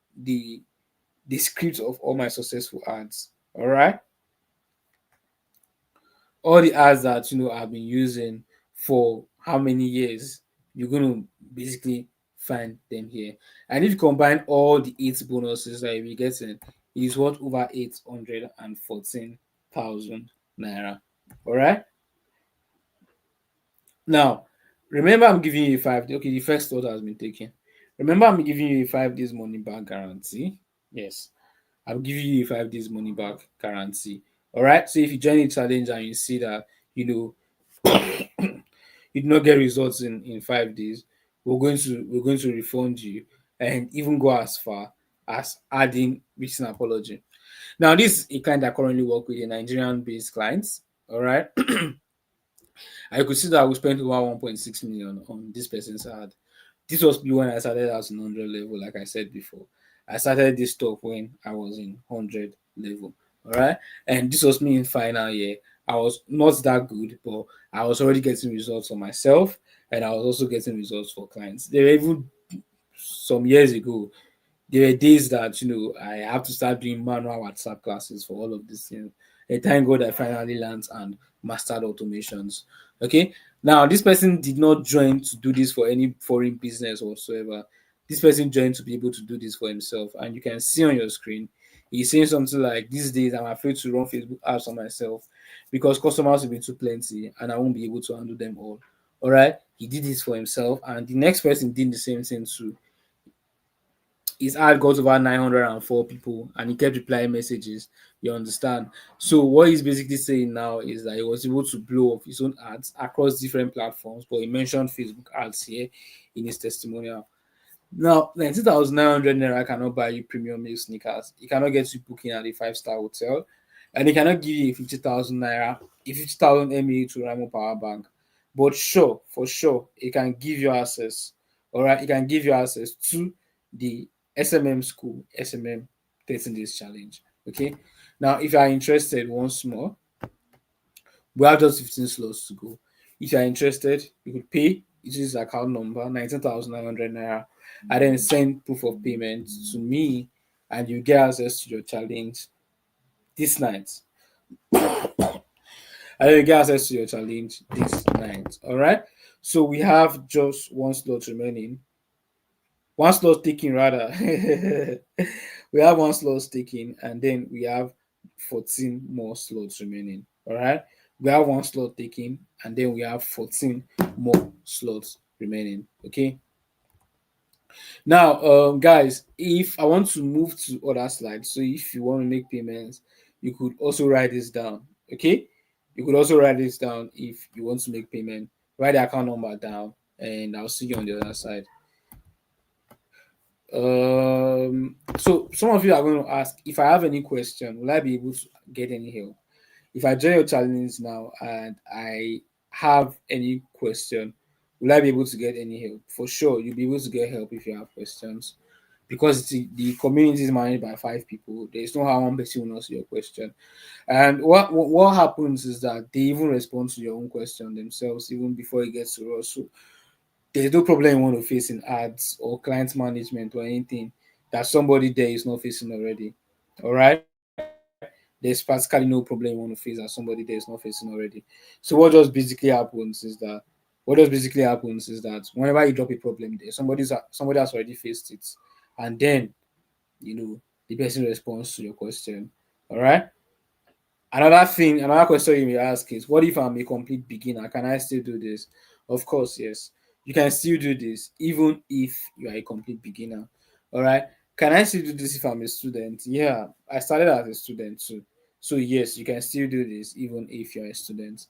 script of all my successful ads. All right. All the ads that I've been using for how many years, you're going to basically find them here. And if you combine all the 8 bonuses that you'll be getting, it is worth over 814,000 naira. All right. Now, remember, I'm giving you a 5. Okay, the first order has been taken. Remember, I'm giving you a 5 days money back guarantee. Yes, I'm giving you a 5 days money back guarantee. All right. So if you join the challenge and you see that you do not get results in 5 days, we're going to refund you, and even go as far as adding written apology. Now, this is a client that currently work with a Nigerian-based clients. All right. I could see that we spent over 1.6 million on this person's ad. This was when I started at 100 level, like I said before. I started this talk when I was in 100 level. All right. And this was me in final year. I was not that good, but I was already getting results for myself, and I was also getting results for clients. There were even some years ago, there were days that I have to start doing manual WhatsApp classes for all of these things. And thank God I finally learned and mastered automations. Okay. Now, this person did not join to do this for any foreign business whatsoever. This person joined to be able to do this for himself. And you can see on your screen, he's saying something like, these days I'm afraid to run Facebook ads on myself because customers will be too plenty and I won't be able to handle them all. All right. He did this for himself, and the next person did the same thing too. His ad got over 904 people and he kept replying messages. You understand? So what he's basically saying now is that he was able to blow up his own ads across different platforms, but he mentioned Facebook ads here in his testimonial. Now, 19,900 naira cannot buy you premium milk sneakers. It cannot get you booking at a 5-star hotel, and it cannot give you a 50,000 naira, a 50,000 mAh to Ramo power bank. But sure, for sure, it can give you access. All right, it can give you access to the SMM school, SMM 13 days challenge. Okay. Now, if you are interested, once more, we have just 15 slots to go. If you are interested, you could pay. It is account number 19,900 naira, and then send proof of payment to me, and you get access to your challenge this night. And then you get access to your challenge this night. All right. So we have just one slot remaining. One slot taken rather. We have one slot taken, and then we have 14 more slots remaining. All right. We have one slot taken, and then we have 14 more slots remaining. Okay. Now, guys, if I want to move to other slides, so if you want to make payments, you could also write this down. Okay. You could also write this down if you want to make payment. Write the account number down, and I'll see you on the other side. So some of you are going to ask, if I have any question, will I be able to get any help? If I join your challenge now and I have any question, will I be able to get any help? For sure, you'll be able to get help if you have questions. because the community is managed by 5 people. There's no how one person will not see your question. And what happens is that they even respond to your own question themselves even before it gets to us. So there's no problem you want to face in ads or client management or anything that somebody there is not facing already. All right. There's practically no problem you want to face that somebody there is not facing already. So what just basically happens is that whenever you drop a problem there, somebody has already faced it, and then you know the person responds to your question. All right. Another question you may ask is, what if I'm a complete beginner? Can I still do this? Of course, yes. You can still do this even if you are a complete beginner. All right. Can I still do this if I'm a student? Yeah, I started as a student too. So yes, you can still do this even if you're a student.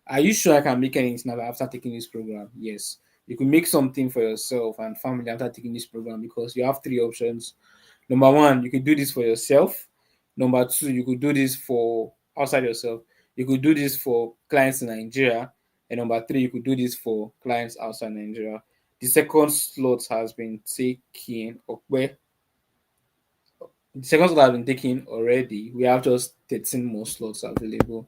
Are you sure I can make any now after taking this program? Yes. You can make something for yourself and family after taking this program because you have three options. Number one, you could do this for yourself. Number two, you could do this for outside yourself. You could do this for clients in Nigeria. And number three, you could do this for clients outside Nigeria. The second slot has been taken. Okay, the second slot has been taken already. We have just 13 more slots available.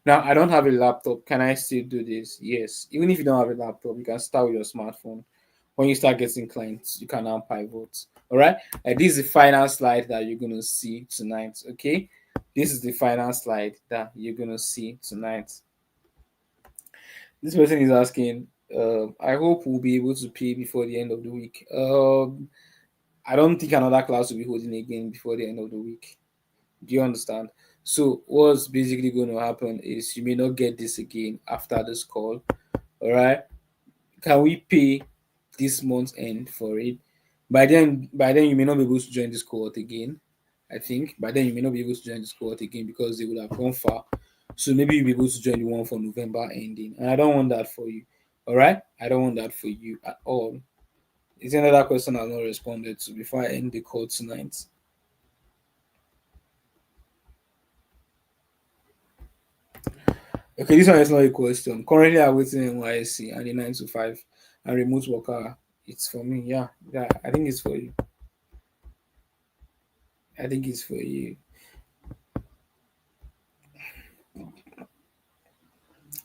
Now, I don't have a laptop. Can I still do this? Yes. Even if you don't have a laptop, you can start with your smartphone. When you start getting clients, you can now pivot. All right. This is the final slide that you're going to see tonight. Okay. This is the final slide that you're going to see tonight. This person is asking, I hope we'll be able to pay before the end of the week. I don't think another class will be holding again before the end of the week. Do you understand? So what's basically going to happen is you may not get this again after this call. All right. Can we pay this month's end for it? By then you may not be able to join this cohort again. I think by then you may not be able to join this cohort again because they would have gone far. So maybe you'll be able to join the one for November ending. And I don't want that for you. All right. I don't want that for you at all. Is there another question I've not responded to before I end the call tonight? Okay, this one is not a question. Currently, I'm waiting in NYSC and the 9 to 5 and remote worker. It's for me. Yeah, yeah. I think it's for you. I think it's for you.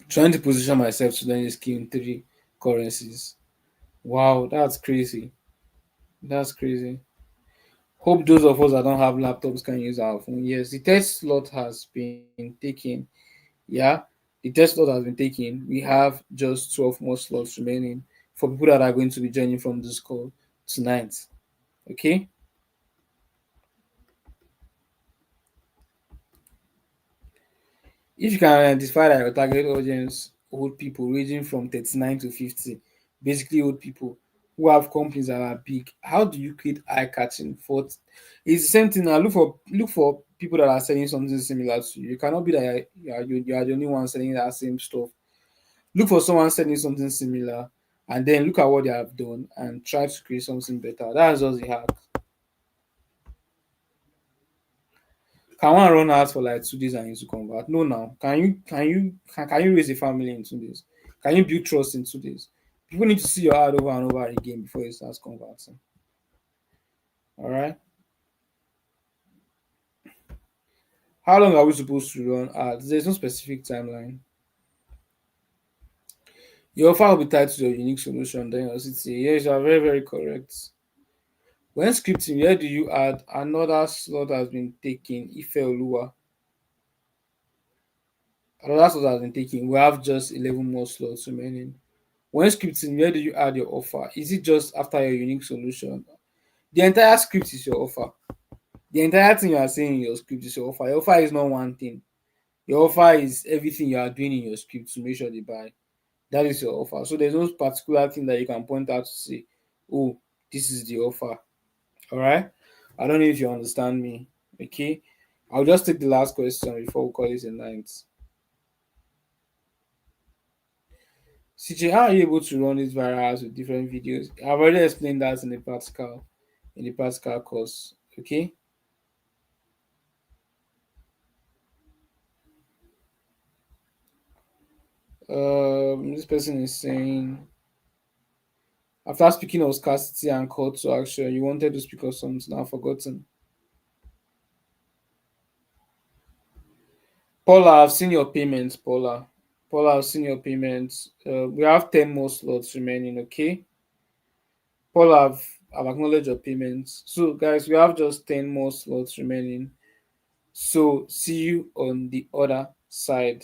Trying to position myself to learn a skill in three currencies. Wow, that's crazy. That's crazy. Hope those of us that don't have laptops can use our phone. Yes, the test slot has been taken. Yeah, the test slot has been taken. We have just 12 more slots remaining for people that are going to be joining from this call tonight. Okay. If you can identify that your target audience old people ranging from 39 to 50, basically old people who have companies that are big, how do you create eye catching for? It's the same thing now. Look for people that are selling something similar to you. You cannot be that you are the only one selling that same stuff. Look for someone selling something similar and then look at what they have done and try to create something better. That's just the hack. Can one run ads for like 2 days and you to convert? No, now. Can you raise a family in 2 days? Can you build trust in 2 days? People need to see your ad over and over again before it starts converting. All right. How long are we supposed to run ads? There's no specific timeline. Your offer will be tied to your unique solution. Then your city. Yes, you are very, very correct. When scripting, where do you add another slot has been taken? Ife Oluwa. Another slot has been taken. We have just 11 more slots remaining. When scripting, where do you add your offer? Is it just after your unique solution? The entire script is your offer. The entire thing you are saying in your script is your offer. Your offer is not one thing. Your offer is everything you are doing in your script to make sure they buy. That is your offer. So there's no particular thing that you can point out to say, oh, this is the offer. All right. I don't know if you understand me. Okay. I'll just take the last question before we call it a night. CJ, how are you able to run these virals with different videos? I've already explained that in the practical course. Okay. This person is saying After speaking of scarcity and call to action, you wanted to speak of something I've forgotten. Paula, I've seen your payments, Paula. Paula, I've seen your payments. We have 10 more slots remaining, okay? Paula, I've acknowledged your payments. So, guys, we have just 10 more slots remaining. So, see you on the other side.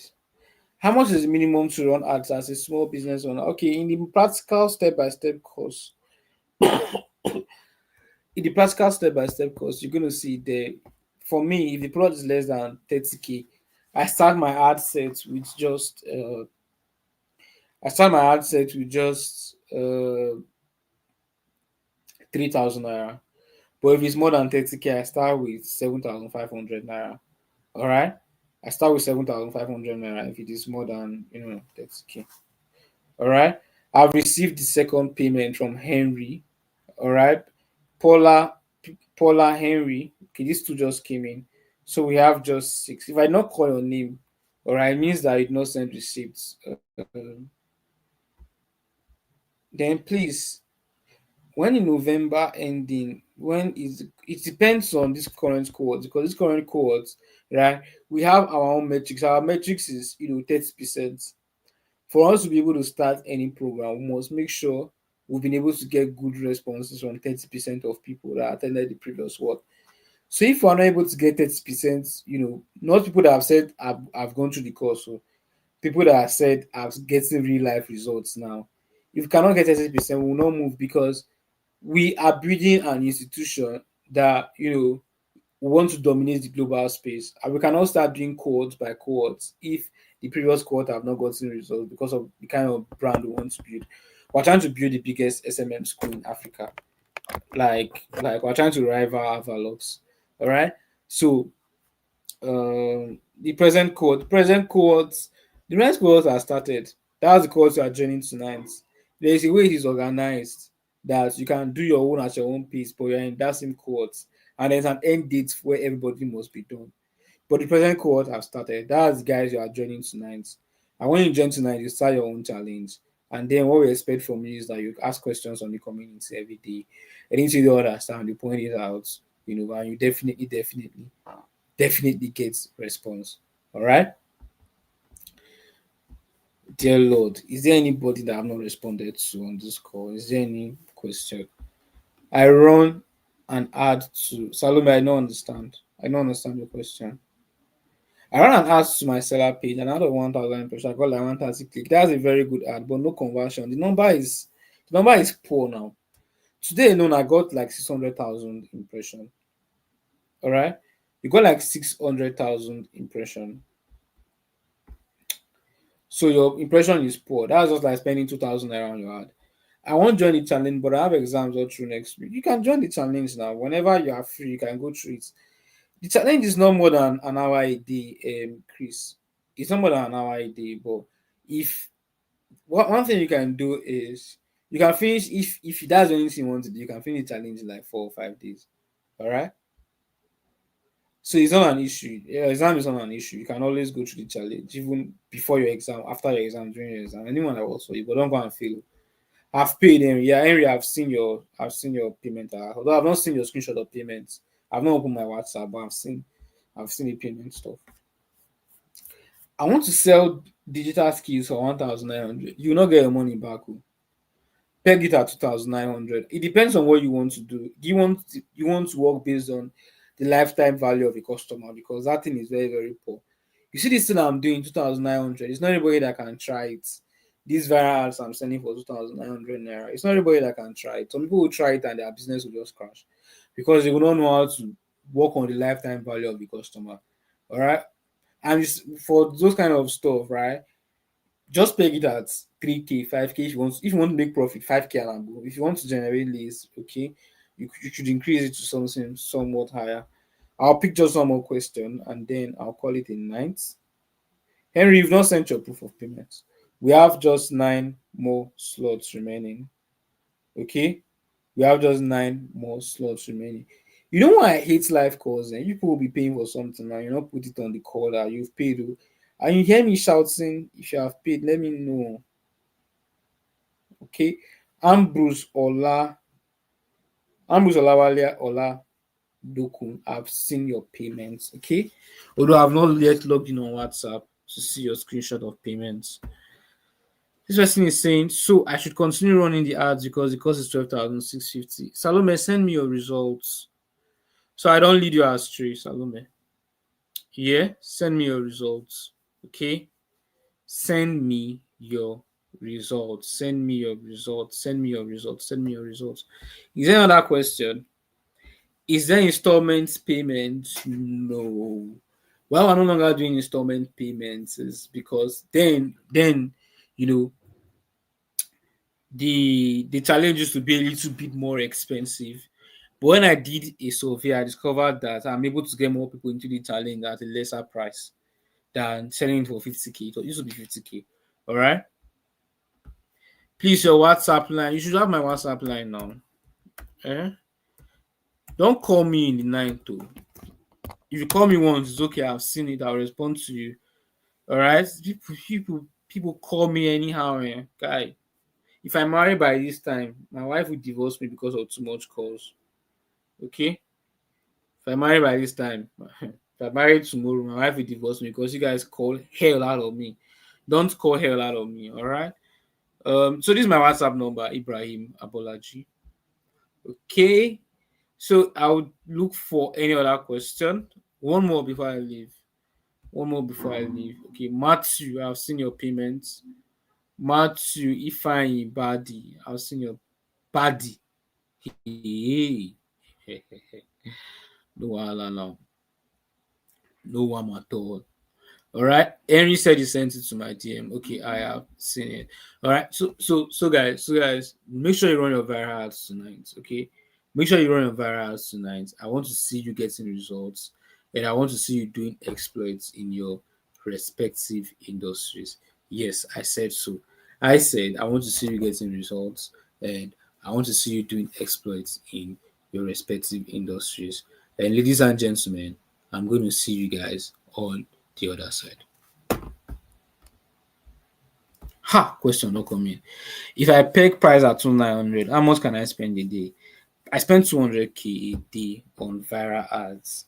How much is the minimum to run ads as a small business owner? Okay, in the practical step-by-step course, you're going to see there. For me, if the product is less than 30K, I start my ad set with just I start my ad set with just 3,000 naira. But if it's more than 30K, I start with 7,500 naira. All right, I start with 7,500 naira if it is more than 30K. All right, I've received the second payment from Henry. All right, Paula, Paula Henry. Okay, these two just came in, so we have just six. If I not call your name, all right, it means that you did not send receipts. Then please, when in November ending, when is it depends on this current cohort, because this current cohort, right? We have our own metrics. Our metrics is 30%. For us to be able to start any program, we must make sure we've been able to get good responses from 30% of people that attended the previous one. So if we're not able to get 30%, not people that have said I've gone through the course, so people that have said I've getting real life results now. If we cannot get 30%, we will not move, because we are building an institution that want to dominate the global space, and we cannot start doing cohort by cohort if the previous cohort have not gotten results, because of the kind of brand we want to build. We're trying to build the biggest SMM school in Africa. We're trying to rival Avalox. All right. So the present cohorts, the next cohorts are started. That's the cohorts you are joining tonight. There is a way it is organized that you can do your own at your own pace, but you're in that same cohort, and there's an end date where everybody must be done. But the present cohort have started. That's the guys you are joining tonight. And when you join tonight, you start your own challenge. And then what we expect from you is that you ask questions on the community every day. Anything you don't understand, you point it out, and you definitely get response. All right. Dear Lord, is there anybody that I've not responded to on this call? Is there any question? I run an ad to Salome. I don't understand your question. I ran an ad to my seller page, and out of 1,000 impressions, I got like 1,000 click. That's a very good ad, but no conversion. The number is poor now. Today alone, I got like 600,000 impression. All right, you got like 600,000 impression. So your impression is poor. That's just like spending 2,000 naira on your ad. I won't join the challenge, but I have exams all through next week. You can join the challenge now. Whenever you are free, you can go through it. The challenge is not more than an hour a day, Chris. It's not more than an hour a day, but if one thing you can do is you can finish, if that's the only thing you want to do, you can finish the challenge in like 4 or 5 days. All right. So it's not an issue. Yeah, exam is not an issue. You can always go through the challenge, even before your exam, after your exam, during your exam. Anyone that works for you, but don't go and fail. I've paid Henry. Yeah, Henry, I've seen your payment. Although I've not seen your screenshot of payments. I've not opened my WhatsApp, but I've seen the payment stuff. I want to sell digital skills for 1,900. You will not get your money back. Oh. Peg it at 2,900. It depends on what you want to do. You want to work based on the lifetime value of a customer, because that thing is very, very poor. You see this thing I'm doing 2,900. It's not everybody that can try it. These viral ads I'm selling for 2,900 naira. It's not everybody that can try it. Some people will try it and their business will just crash, because they will not know how to work on the lifetime value of the customer. All right. And for those kind of stuff, right? Just peg it at 3K, 5K. If you want to make profit, 5K and above. If you want to generate leads, okay, you should increase it to something somewhat higher. I'll pick just one more question and then I'll call it a night. Henry, you've not sent your proof of payment. We have just 9 more slots remaining. Okay, we have just 9 more slots remaining. You know why I hate live calls? And people will be paying for something and you not put it on the call that you've paid. Oh. And you hear me shouting, if you have paid, let me know. Okay. Ambrose Olawale Ola Dokun, I've seen your payments. Okay. Although I've not yet logged in on WhatsApp to see your screenshot of payments. This person is saying, so I should continue running the ads because the cost is 12,650. Salome, send me your results. So I don't lead you astray, Salome. Yeah, send me your results. Okay? Send me your results. Send me your results. Send me your results. Send me your results. Is there another question? Is there installment payments? No. Why we're no longer doing installment payments is because then you know the challenge used to be a little bit more expensive. But when I did a survey, I discovered that I'm able to get more people into the challenge at a lesser price than selling it for 50k. So it used to be 50k. All right. Please, your WhatsApp line. You should have my WhatsApp line now. Eh? Don't call me in the night too. If you call me once, it's okay. I've seen it. I'll respond to you. All right. People call me anyhow, eh? Guy. If I marry by this time, my wife will divorce me because of too much calls. Okay. If I marry by this time, if I marry tomorrow, my wife will divorce me because you guys call hell out of me. Don't call hell out of me. All right. So this is my WhatsApp number, Ibrahim Abolaji. Okay. So I would look for any other question. One more before I leave. One more before I leave. Okay, Matthew, I've seen your payments. Matthew, Ifeanyi, Badi, I've seen your body. Hey. No wahala now. No one at all. All right. Henry said he sent it to my DM. Okay, I have seen it. All right. So guys, make sure you run your viral ads tonight. Okay, make sure you run your viral ads tonight. I want to see you getting results, and I want to see you doing exploits in your respective industries. Yes, I said so. I said I want to see you getting results, and I want to see you doing exploits in your respective industries. And ladies and gentlemen, I'm going to see you guys on the other side. Ha! Question not coming. If I peg price at 2,900, how much can I spend a day? I spend 200k a day on viral ads.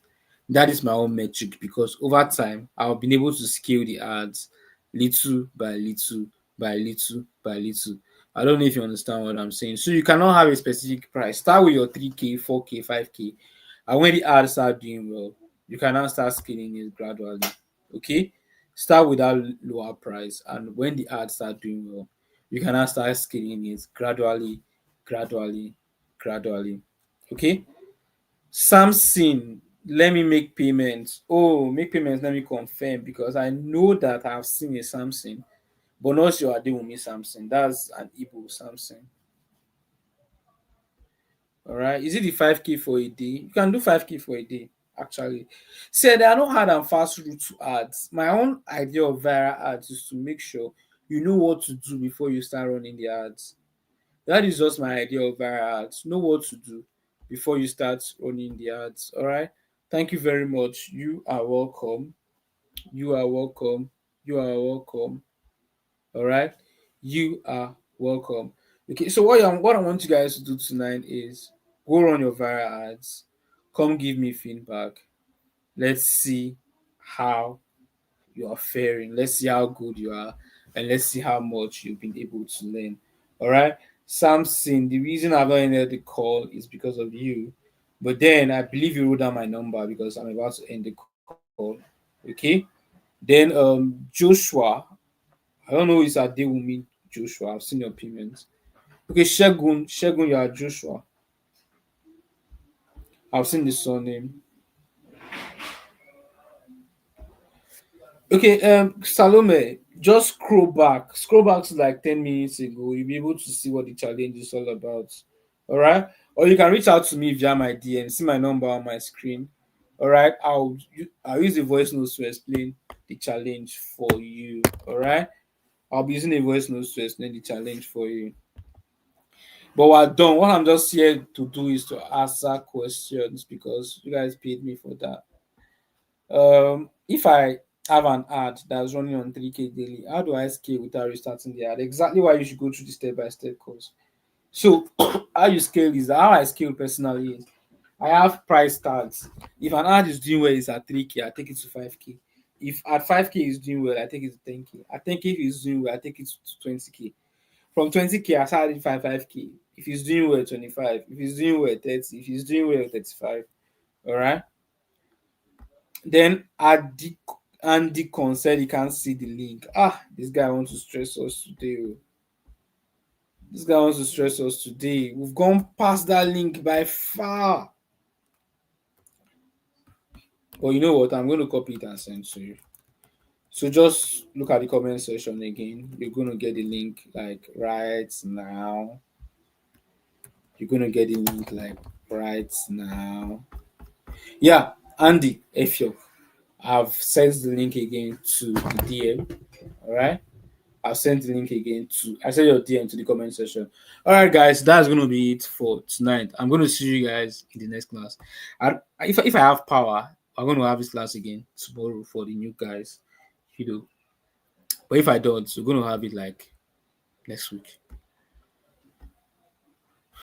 That is my own metric because over time I've been able to scale the ads little by little by little by little. I don't know if you understand what I'm saying. So you cannot have a specific price. Start with your 3k, 4k, 5k, and when the ads start doing well, you can now start scaling it gradually. Okay, start with that lower price, and when the ads start doing well, you can now start scaling it gradually, gradually, gradually. Okay. Samson, let me make payments. Oh, make payments, let me confirm because I know that I've seen a Samson, but not sure I did with me Samson. That's an Igbo Samson. All right. Is it the 5k for a day? You can do 5k for a day, actually. See, they are not hard and fast route to ads. My own idea of viral ads is to make sure you know what to do before you start running the ads. That is just my idea of viral ads. Know what to do before you start running the ads. All right. Thank you very much. You are welcome. You are welcome. You are welcome. All right. You are welcome. Okay. So what I want you guys to do tonight is go run your viral ads. Come give me feedback. Let's see how you are faring. Let's see how good you are, and let's see how much you've been able to learn. All right, Samson. The reason I've not ended the call is because of you, but then I believe you wrote down my number because I'm about to end the call. Okay. Then Joshua. I don't know if it's Adewumi Joshua. I've seen your payments. Okay, Shegun, you are Joshua. I've seen the surname. Okay, Salome, just scroll back to like 10 minutes ago. You'll be able to see what the challenge is all about. All right, or you can reach out to me via my DM. See my number on my screen. All right, I'll use the voice notes to explain the challenge for you. All right, I'll be using the voice notes to explain the challenge for you. But we're done. What I'm just here to do is to answer questions because you guys paid me for that. If I have an ad that's running on 3k daily, how do I scale without restarting the ad? Exactly why you should go through the step by step course. So how you scale is how I scale personally is I have price tags. If an ad is doing well, it's at 3K, I take it to 5K. If at 5K is doing well, I take it to 10K. At 10K if it's doing well, I take it to 20K. From 20K, I started 5K. If he's doing well, 25. If he's doing well, 30. If he's doing well, 35. All right. Then Andy Con said he can't see the link. This guy wants to stress us today. Oh. This guy wants to stress us today. We've gone past that link by far. But you know what? I'm going to copy it and send to you. So just look at the comment section again. You're going to get the link like right now. You're going to get the link like right now. Yeah, Andy Efio. I've sent the link again to the DM. All right. I've sent the link again to I sent your DM to the comment section. All right, guys, that's gonna be it for tonight. I'm gonna see you guys in the next class. If I have power, I'm gonna have this class again tomorrow for the new guys, you know. But if I don't, we're gonna have it like next week.